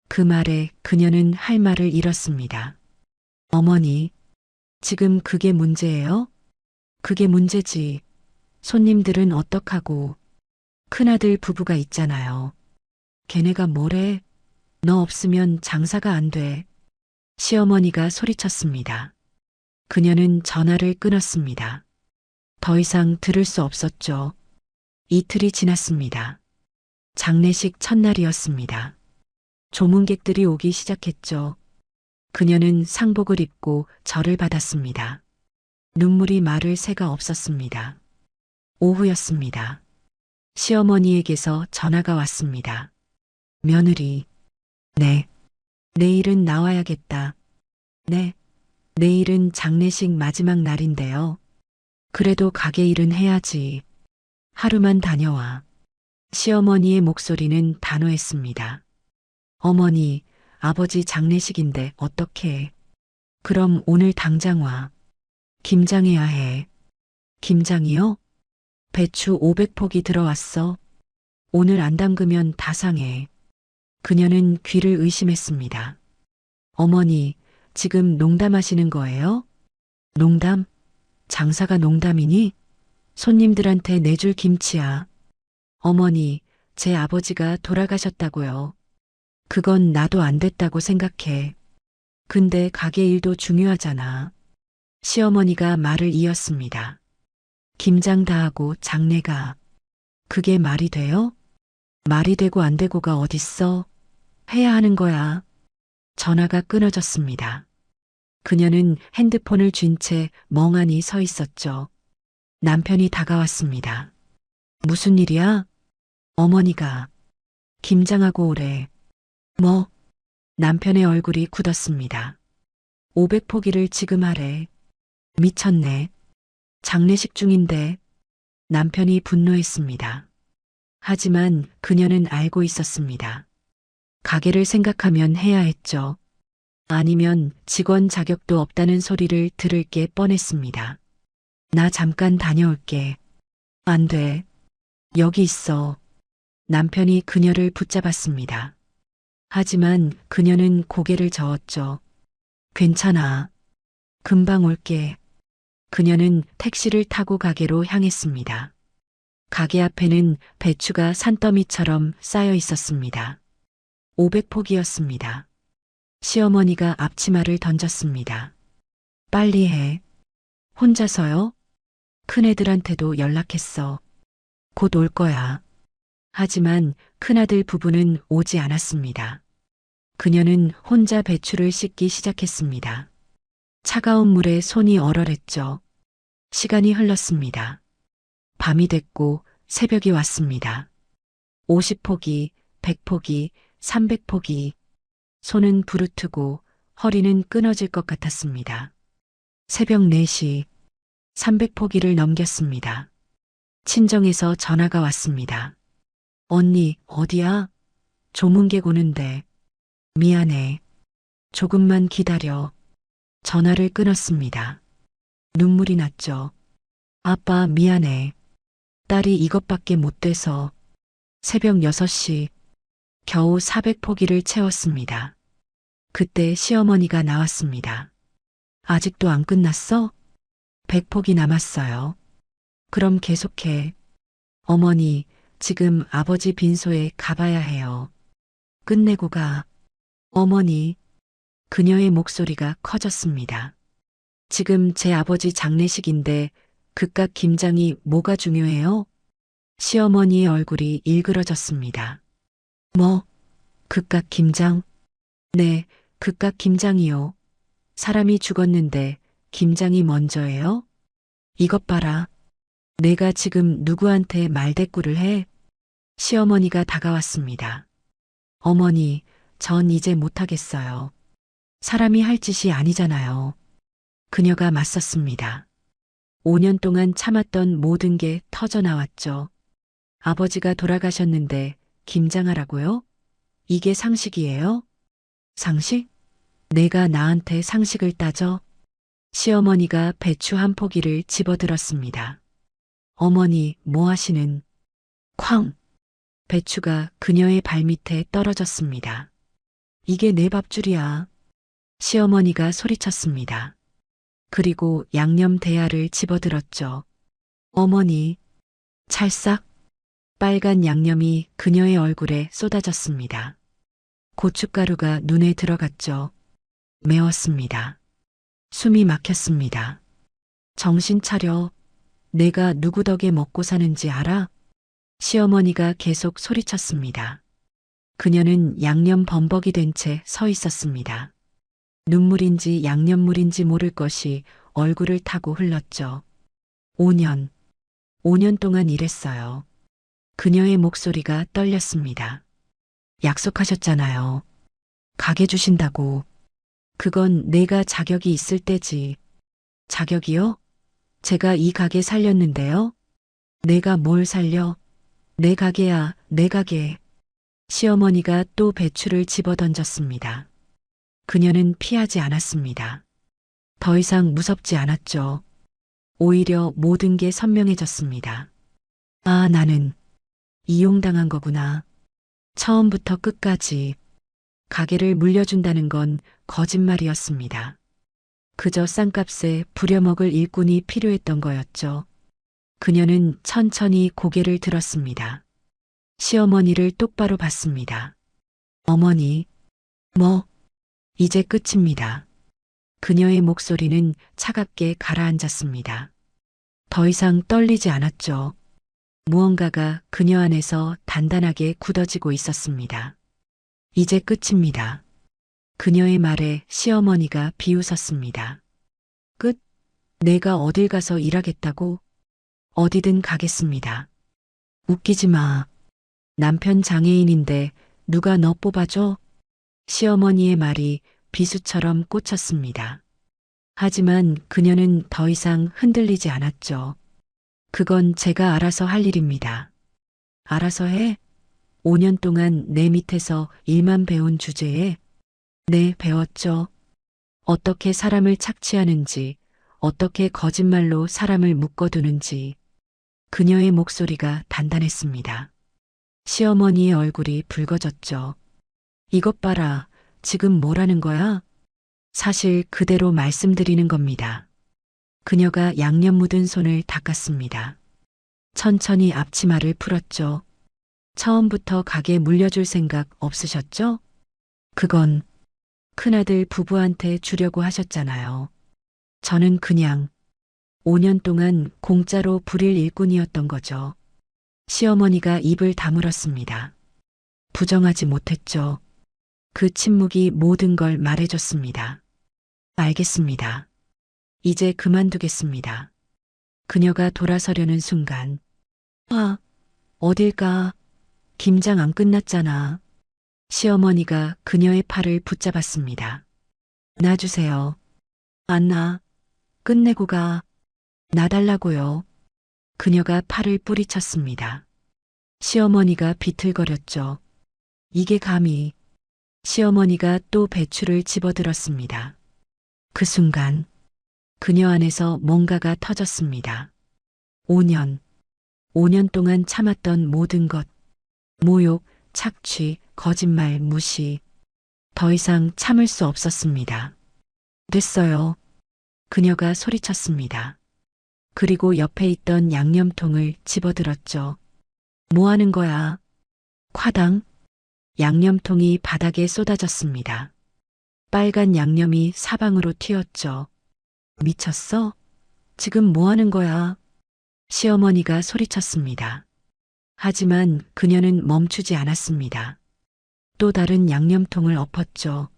그 말에 그녀는 할 말을 잃었습니다. 어머니, 지금 그게 문제예요? 그게 문제지. 손님들은 어떡하고? 큰아들 부부가 있잖아요. 걔네가 뭐래? 너 없으면 장사가 안 돼. 시어머니가 소리쳤습니다. 그녀는 전화를 끊었습니다. 더 이상 들을 수 없었죠. 이틀이 지났습니다. 장례식 첫날이었습니다. 조문객들이 오기 시작했죠. 그녀는 상복을 입고 절을 받았습니다. 눈물이 마를 새가 없었습니다. 오후였습니다. 시어머니에게서 전화가 왔습니다. 며느리. 네. 내일은 나와야겠다. 네. 내일은 장례식 마지막 날인데요. 그래도 가게 일은 해야지. 하루만 다녀와. 시어머니의 목소리는 단호했습니다. 어머니, 아버지 장례식인데 어떡해. 그럼 오늘 당장 와. 김장해야 해. 김장이요? 배추 500포기 들어왔어. 오늘 안 담그면 다 상해. 그녀는 귀를 의심했습니다. 어머니, 지금 농담하시는 거예요? 농담? 장사가 농담이니? 손님들한테 내줄 김치야. 어머니, 제 아버지가 돌아가셨다고요. 그건 나도 안 됐다고 생각해. 근데 가게 일도 중요하잖아. 시어머니가 말을 이었습니다. 김장 다 하고 장례가. 그게 말이 돼요? 말이 되고 안 되고가 어딨어? 해야 하는 거야. 전화가 끊어졌습니다. 그녀는 핸드폰을 쥔 채 멍하니 서 있었죠. 남편이 다가왔습니다. 무슨 일이야? 어머니가. 김장하고 오래. 뭐? 남편의 얼굴이 굳었습니다. 500포기를 지금 하래. 미쳤네. 장례식 중인데. 남편이 분노했습니다. 하지만 그녀는 알고 있었습니다. 가게를 생각하면 해야 했죠. 아니면 직원 자격도 없다는 소리를 들을 게 뻔했습니다. 나 잠깐 다녀올게. 안 돼. 여기 있어. 남편이 그녀를 붙잡았습니다. 하지만 그녀는 고개를 저었죠. 괜찮아. 금방 올게. 그녀는 택시를 타고 가게로 향했습니다. 가게 앞에는 배추가 산더미처럼 쌓여 있었습니다. 500포기였습니다. 시어머니가 앞치마를 던졌습니다. 빨리 해. 혼자서요? 큰애들한테도 연락했어. 곧 올 거야. 하지만 큰아들 부부는 오지 않았습니다. 그녀는 혼자 배추를 씻기 시작했습니다. 차가운 물에 손이 얼얼했죠. 시간이 흘렀습니다. 밤이 됐고 새벽이 왔습니다. 50포기, 100포기, 300포기. 손은 부르트고 허리는 끊어질 것 같았습니다. 새벽 4시, 300포기를 넘겼습니다. 친정에서 전화가 왔습니다. 언니, 어디야? 조문객 오는데. 미안해. 조금만 기다려. 전화를 끊었습니다. 눈물이 났죠. 아빠, 미안해. 딸이 이것밖에 못 돼서. 새벽 6시, 겨우 400포기를 채웠습니다. 그때 시어머니가 나왔습니다. 아직도 안 끝났어? 100포기 남았어요. 그럼 계속해. 어머니, 지금 아버지 빈소에 가봐야 해요. 끝내고 가. 어머니. 그녀의 목소리가 커졌습니다. 지금 제 아버지 장례식인데 그깟 김장이 뭐가 중요해요? 시어머니의 얼굴이 일그러졌습니다. 뭐, 그깟 김장? 네, 그깟 김장이요. 사람이 죽었는데 김장이 먼저예요? 이것 봐라. 내가 지금 누구한테 말대꾸를 해? 시어머니가 다가왔습니다. 어머니, 전 이제 못하겠어요. 사람이 할 짓이 아니잖아요. 그녀가 맞섰습니다. 5년 동안 참았던 모든 게 터져 나왔죠. 아버지가 돌아가셨는데 김장하라고요? 이게 상식이에요? 상식? 내가 나한테 상식을 따져? 시어머니가 배추 한 포기를 집어들었습니다. 어머니, 뭐 하시는? 쾅! 배추가 그녀의 발밑에 떨어졌습니다. 이게 내 밥줄이야. 시어머니가 소리쳤습니다. 그리고 양념 대야를 집어들었죠. 어머니, 찰싹 빨간 양념이 그녀의 얼굴에 쏟아졌습니다. 고춧가루가 눈에 들어갔죠. 매웠습니다. 숨이 막혔습니다. 정신 차려. 내가 누구 덕에 먹고 사는지 알아? 시어머니가 계속 소리쳤습니다. 그녀는 양념 범벅이 된 채 서 있었습니다. 눈물인지 양념물인지 모를 것이 얼굴을 타고 흘렀죠. 5년 동안 일했어요. 그녀의 목소리가 떨렸습니다. 약속하셨잖아요. 가게 주신다고. 그건 내가 자격이 있을 때지. 자격이요? 제가 이 가게 살렸는데요. 내가 뭘 살려? 내 가게야, 내 가게. 시어머니가 또 배추를 집어 던졌습니다. 그녀는 피하지 않았습니다. 더 이상 무섭지 않았죠. 오히려 모든 게 선명해졌습니다. 아, 나는 이용당한 거구나. 처음부터 끝까지 가게를 물려준다는 건 거짓말이었습니다. 그저 싼값에 부려먹을 일꾼이 필요했던 거였죠. 그녀는 천천히 고개를 들었습니다. 시어머니를 똑바로 봤습니다. 어머니, 뭐, 이제 끝입니다. 그녀의 목소리는 차갑게 가라앉았습니다. 더 이상 떨리지 않았죠. 무언가가 그녀 안에서 단단하게 굳어지고 있었습니다. 이제 끝입니다. 그녀의 말에 시어머니가 비웃었습니다. 끝? 내가 어딜 가서 일하겠다고? 어디든 가겠습니다. 웃기지 마. 남편 장애인인데 누가 너 뽑아줘? 시어머니의 말이 비수처럼 꽂혔습니다. 하지만 그녀는 더 이상 흔들리지 않았죠. 그건 제가 알아서 할 일입니다. 알아서 해? 5년 동안 내 밑에서 일만 배운 주제에 네, 배웠죠. 어떻게 사람을 착취하는지, 어떻게 거짓말로 사람을 묶어두는지. 그녀의 목소리가 단단했습니다. 시어머니의 얼굴이 붉어졌죠. 이것 봐라, 지금 뭐라는 거야? 사실 그대로 말씀드리는 겁니다. 그녀가 양념 묻은 손을 닦았습니다. 천천히 앞치마를 풀었죠. 처음부터 가게 물려줄 생각 없으셨죠? 그건 큰아들 부부한테 주려고 하셨잖아요. 저는 그냥 5년 동안 공짜로 부릴 일꾼이었던 거죠. 시어머니가 입을 다물었습니다. 부정하지 못했죠. 그 침묵이 모든 걸 말해줬습니다. 알겠습니다. 이제 그만두겠습니다. 그녀가 돌아서려는 순간, 아, 어딜 가? 김장 안 끝났잖아. 시어머니가 그녀의 팔을 붙잡았습니다. 놔주세요. 안 나. 끝내고 가. 놔달라고요. 그녀가 팔을 뿌리쳤습니다. 시어머니가 비틀거렸죠. 이게 감히. 시어머니가 또 배추를 집어들었습니다. 그 순간 그녀 안에서 뭔가가 터졌습니다. 5년 동안 참았던 모든 것, 모욕, 착취, 거짓말, 무시. 더 이상 참을 수 없었습니다. 됐어요. 그녀가 소리쳤습니다. 그리고 옆에 있던 양념통을 집어들었죠. 뭐 하는 거야? 콰당. 양념통이 바닥에 쏟아졌습니다. 빨간 양념이 사방으로 튀었죠. 미쳤어? 지금 뭐 하는 거야? 시어머니가 소리쳤습니다. 하지만 그녀는 멈추지 않았습니다. 또 다른 양념통을 엎었죠.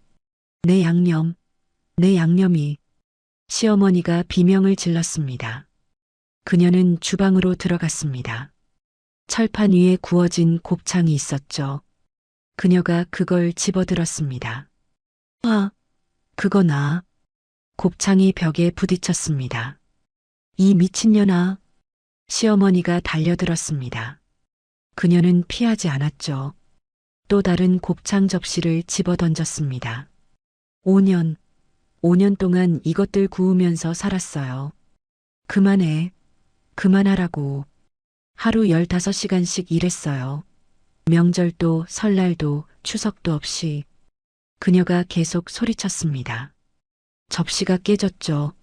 내 양념, 내 양념이. 시어머니가 비명을 질렀습니다. 그녀는 주방으로 들어갔습니다. 철판 위에 구워진 곱창이 있었죠. 그녀가 그걸 집어들었습니다. 아, 그거 나. 곱창이 벽에 부딪혔습니다. 이 미친년아. 시어머니가 달려들었습니다. 그녀는 피하지 않았죠. 또 다른 곱창 접시를 집어던졌습니다. 5년 동안 이것들 구우면서 살았어요. 그만해. 그만하라고. 하루 15시간씩 일했어요. 명절도 설날도 추석도 없이. 그녀가 계속 소리쳤습니다. 접시가 깨졌죠.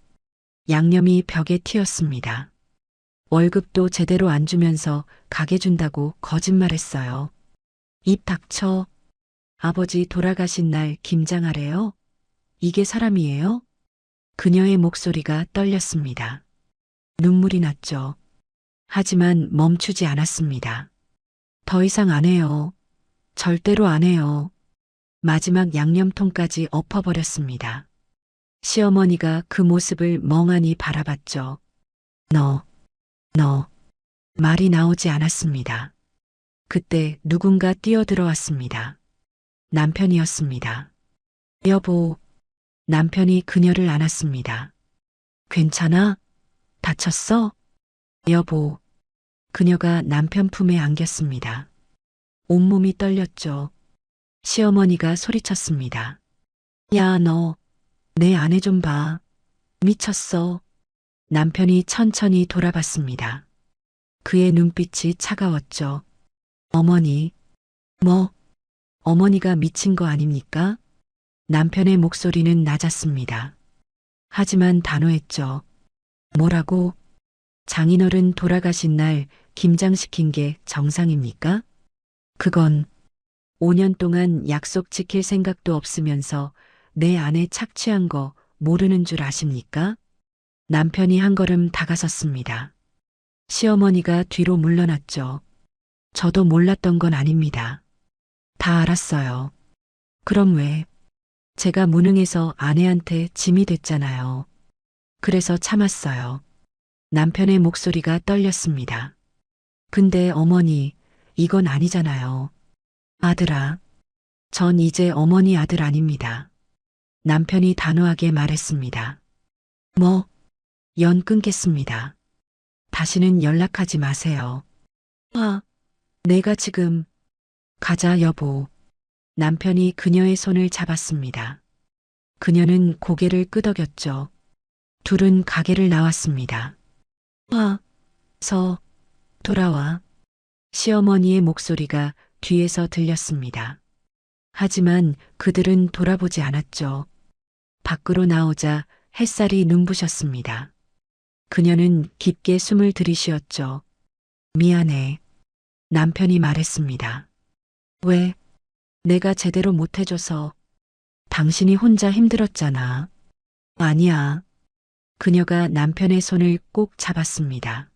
양념이 벽에 튀었습니다. 월급도 제대로 안 주면서 가게 준다고 거짓말했어요. 입 닥쳐. 아버지 돌아가신 날 김장하래요? 이게 사람이에요? 그녀의 목소리가 떨렸습니다. 눈물이 났죠. 하지만 멈추지 않았습니다. 더 이상 안 해요. 절대로 안 해요. 마지막 양념통까지 엎어버렸습니다. 시어머니가 그 모습을 멍하니 바라봤죠. 너. 말이 나오지 않았습니다. 그때 누군가 뛰어들어왔습니다. 남편이었습니다. 여보. 남편이 그녀를 안았습니다. 괜찮아? 다쳤어? 여보. 그녀가 남편 품에 안겼습니다. 온몸이 떨렸죠. 시어머니가 소리쳤습니다. 야, 너. 내 아내 좀 봐. 미쳤어. 남편이 천천히 돌아봤습니다. 그의 눈빛이 차가웠죠. 어머니. 뭐? 어머니가 미친 거 아닙니까? 남편의 목소리는 낮았습니다. 하지만 단호했죠. 뭐라고? 장인어른 돌아가신 날 김장시킨 게 정상입니까? 그건 5년 동안 약속 지킬 생각도 없으면서 내 아내 착취한 거 모르는 줄 아십니까? 남편이 한 걸음 다가섰습니다. 시어머니가 뒤로 물러났죠. 저도 몰랐던 건 아닙니다. 다 알았어요. 그럼 왜? 제가 무능해서 아내한테 짐이 됐잖아요. 그래서 참았어요. 남편의 목소리가 떨렸습니다. 근데 어머니, 이건 아니잖아요. 아들아, 전 이제 어머니 아들 아닙니다. 남편이 단호하게 말했습니다. 뭐? 연 끊겠습니다. 다시는 연락하지 마세요. 아, 내가 지금. 가자, 여보. 남편이 그녀의 손을 잡았습니다. 그녀는 고개를 끄덕였죠. 둘은 가게를 나왔습니다. 돌아와. 시어머니의 목소리가 뒤에서 들렸습니다. 하지만 그들은 돌아보지 않았죠. 밖으로 나오자 햇살이 눈부셨습니다. 그녀는 깊게 숨을 들이쉬었죠. 미안해. 남편이 말했습니다. 왜? 내가 제대로 못해줘서. 당신이 혼자 힘들었잖아. 아니야. 그녀가 남편의 손을 꼭 잡았습니다.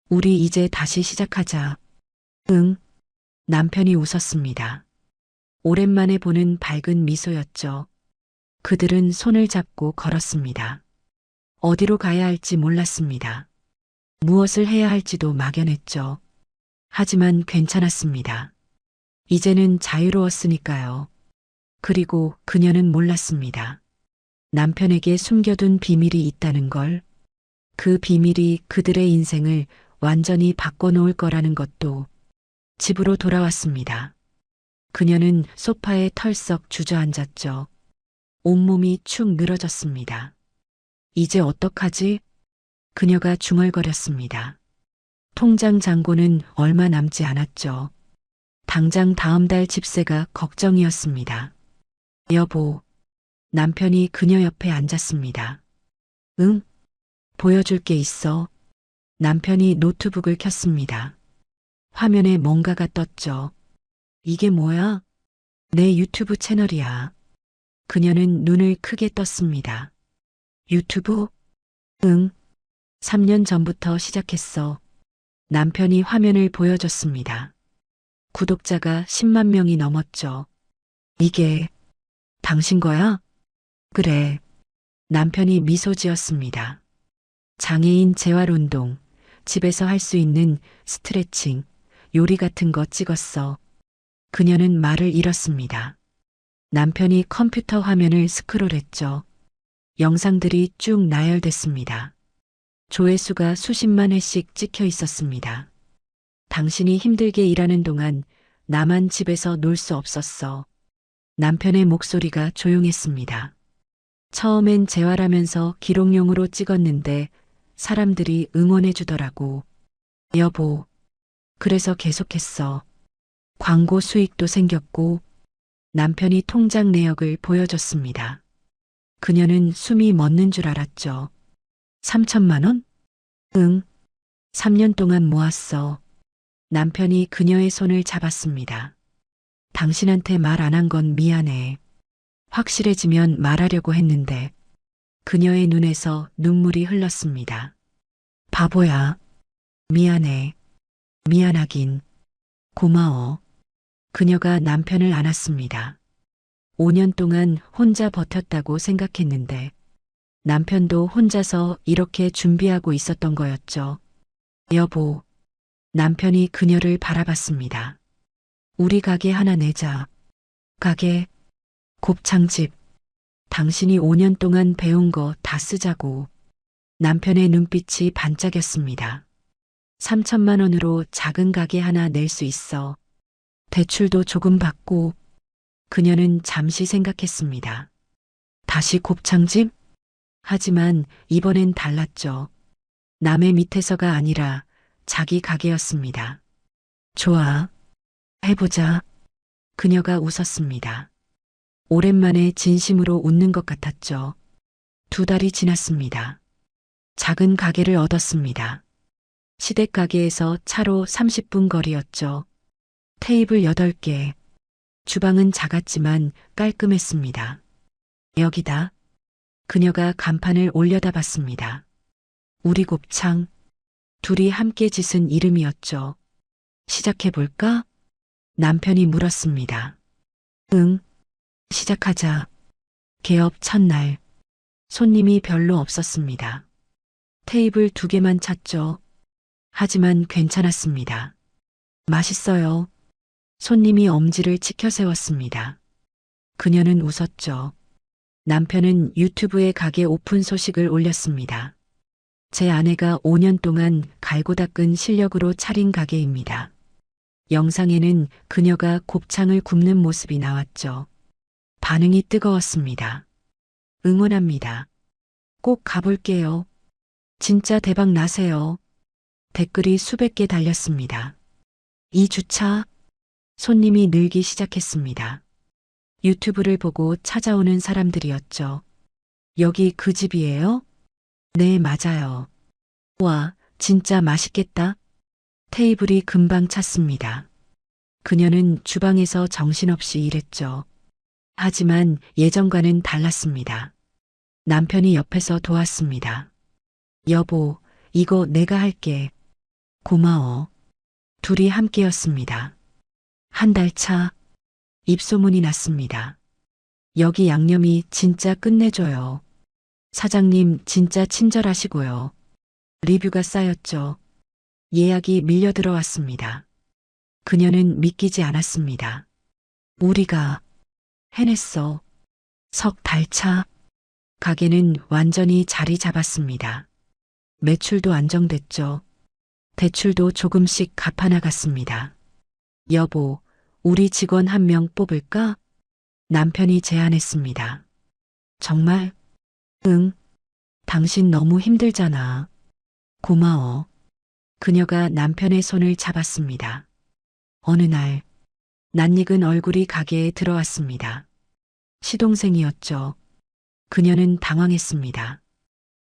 우리 이제 다시 시작하자. 응. 남편이 웃었습니다. 오랜만에 보는 밝은 미소였죠. 그들은 손을 잡고 걸었습니다. 어디로 가야 할지 몰랐습니다. 무엇을 해야 할지도 막연했죠. 하지만 괜찮았습니다. 이제는 자유로웠으니까요. 그리고 그녀는 몰랐습니다. 남편에게 숨겨둔 비밀이 있다는 걸. 그 비밀이 그들의 인생을 완전히 바꿔놓을 거라는 것도. 집으로 돌아왔습니다. 그녀는 소파에 털썩 주저앉았죠. 온몸이 축 늘어졌습니다. 이제 어떡하지? 그녀가 중얼거렸습니다. 통장 잔고는 얼마 남지 않았죠. 당장 다음 달 집세가 걱정이었습니다. 여보. 남편이 그녀 옆에 앉았습니다. 응? 보여줄 게 있어. 남편이 노트북을 켰습니다. 화면에 뭔가가 떴죠. 이게 뭐야? 내 유튜브 채널이야. 그녀는 눈을 크게 떴습니다. 유튜브? 응. 3년 전부터 시작했어. 남편이 화면을 보여줬습니다. 구독자가 10만 명이 넘었죠. 이게 당신 거야? 그래. 남편이 미소 지었습니다. 장애인 재활운동, 집에서 할 수 있는 스트레칭, 요리 같은 거 찍었어. 그녀는 말을 잃었습니다. 남편이 컴퓨터 화면을 스크롤했죠. 영상들이 쭉 나열됐습니다. 조회수가 수십만 회씩 찍혀 있었습니다. 당신이 힘들게 일하는 동안 나만 집에서 놀 수 없었어. 남편의 목소리가 조용했습니다. 처음엔 재활하면서 기록용으로 찍었는데 사람들이 응원해 주더라고. 여보. 그래서 계속했어. 광고 수익도 생겼고 남편이 통장 내역을 보여줬습니다. 그녀는 숨이 멎는 줄 알았죠. 3천만 원? 응. 3년 동안 모았어. 남편이 그녀의 손을 잡았습니다. 당신한테 말 안 한 건 미안해. 확실해지면 말하려고 했는데 그녀의 눈에서 눈물이 흘렀습니다. 바보야. 미안해. 미안하긴. 고마워. 그녀가 남편을 안았습니다. 5년 동안 혼자 버텼다고 생각했는데 남편도 혼자서 이렇게 준비하고 있었던 거였죠. 여보. 남편이 그녀를 바라봤습니다. 우리 가게 하나 내자. 가게. 곱창집. 당신이 5년 동안 배운 거 다 쓰자고. 남편의 눈빛이 반짝였습니다. 3천만 원으로 작은 가게 하나 낼 수 있어. 대출도 조금 받고. 그녀는 잠시 생각했습니다. 다시 곱창집? 하지만 이번엔 달랐죠. 남의 밑에서가 아니라 자기 가게였습니다. 좋아. 해보자. 그녀가 웃었습니다. 오랜만에 진심으로 웃는 것 같았죠. 2달이 지났습니다. 작은 가게를 얻었습니다. 시댁 가게에서 차로 30분 거리였죠. 테이블 8개. 주방은 작았지만 깔끔했습니다. 여기다. 그녀가 간판을 올려다 봤습니다. 우리 곱창. 둘이 함께 짓은 이름이었죠. 시작해볼까? 남편이 물었습니다. 응. 시작하자. 개업 첫날. 손님이 별로 없었습니다. 테이블 2개만 찼죠. 하지만 괜찮았습니다. 맛있어요. 손님이 엄지를 치켜 세웠습니다. 그녀는 웃었죠. 남편은 유튜브에 가게 오픈 소식을 올렸습니다. 제 아내가 5년 동안 갈고 닦은 실력으로 차린 가게입니다. 영상에는 그녀가 곱창을 굽는 모습이 나왔죠. 반응이 뜨거웠습니다. 응원합니다. 꼭 가볼게요. 진짜 대박 나세요. 댓글이 수백 개 달렸습니다. 2주차. 손님이 늘기 시작했습니다. 유튜브를 보고 찾아오는 사람들이었죠. 여기 그 집이에요? 네, 맞아요. 와, 진짜 맛있겠다. 테이블이 금방 찼습니다. 그녀는 주방에서 정신없이 일했죠. 하지만 예전과는 달랐습니다. 남편이 옆에서 도왔습니다. 여보, 이거 내가 할게. 고마워. 둘이 함께였습니다. 한 달 차. 입소문이 났습니다. 여기 양념이 진짜 끝내줘요. 사장님 진짜 친절하시고요. 리뷰가 쌓였죠. 예약이 밀려 들어왔습니다. 그녀는 믿기지 않았습니다. 우리가 해냈어. 석 달 차. 가게는 완전히 자리 잡았습니다. 매출도 안정됐죠. 대출도 조금씩 갚아나갔습니다. 여보, 우리 직원 1명 뽑을까? 남편이 제안했습니다. 정말? 응. 당신 너무 힘들잖아. 고마워. 그녀가 남편의 손을 잡았습니다. 어느 날, 낯익은 얼굴이 가게에 들어왔습니다. 시동생이었죠. 그녀는 당황했습니다.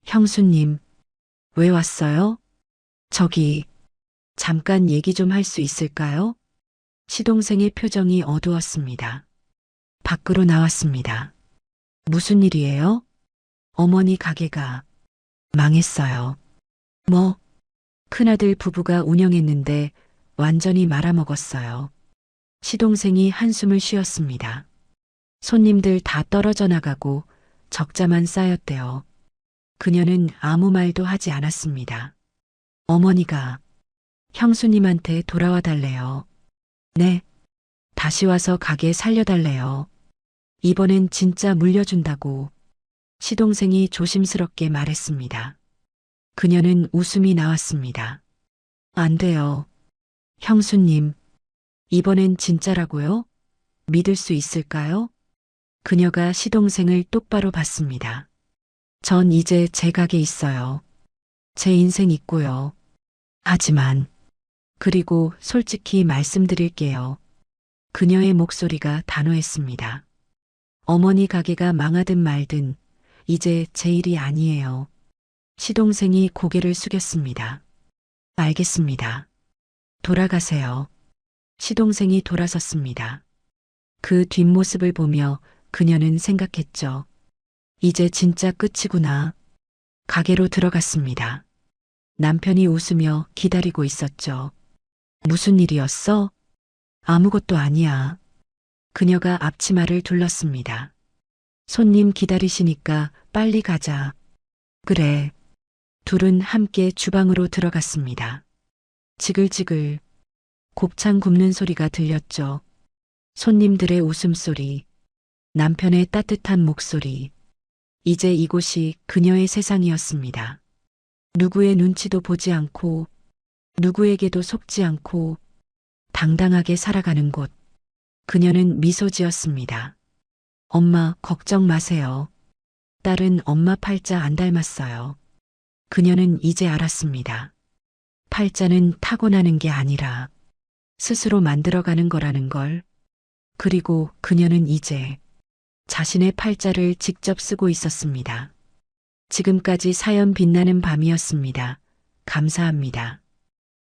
형수님, 왜 왔어요? 저기, 잠깐 얘기 좀 할 수 있을까요? 시동생의 표정이 어두웠습니다. 밖으로 나왔습니다. 무슨 일이에요? 어머니 가게가 망했어요. 뭐? 큰아들 부부가 운영했는데 완전히 말아먹었어요. 시동생이 한숨을 쉬었습니다. 손님들 다 떨어져 나가고 적자만 쌓였대요. 그녀는 아무 말도 하지 않았습니다. 어머니가 형수님한테 돌아와 달래요. 네. 다시 와서 가게 살려달래요. 이번엔 진짜 물려준다고 시동생이 조심스럽게 말했습니다. 그녀는 웃음이 나왔습니다. 안 돼요. 형수님, 이번엔 진짜라고요? 믿을 수 있을까요? 그녀가 시동생을 똑바로 봤습니다. 전 이제 제 가게 있어요. 제 인생 있고요. 하지만, 그리고 솔직히 말씀드릴게요. 그녀의 목소리가 단호했습니다. 어머니 가게가 망하든 말든 이제 제 일이 아니에요. 시동생이 고개를 숙였습니다. 알겠습니다. 돌아가세요. 시동생이 돌아섰습니다. 그 뒷모습을 보며 그녀는 생각했죠. 이제 진짜 끝이구나. 가게로 들어갔습니다. 남편이 웃으며 기다리고 있었죠. 무슨 일이었어? 아무것도 아니야. 그녀가 앞치마를 둘렀습니다. 손님 기다리시니까 빨리 가자. 그래. 둘은 함께 주방으로 들어갔습니다. 지글지글 곱창 굽는 소리가 들렸죠. 손님들의 웃음소리, 남편의 따뜻한 목소리. 이제 이곳이 그녀의 세상이었습니다. 누구의 눈치도 보지 않고, 누구에게도 속지 않고, 당당하게 살아가는 곳. 그녀는 미소 지었습니다. 엄마, 걱정 마세요. 딸은 엄마 팔자 안 닮았어요. 그녀는 이제 알았습니다. 팔자는 타고나는 게 아니라 스스로 만들어가는 거라는 걸. 그리고 그녀는 이제 자신의 팔자를 직접 쓰고 있었습니다. 지금까지 사연 빛나는 밤이었습니다. 감사합니다.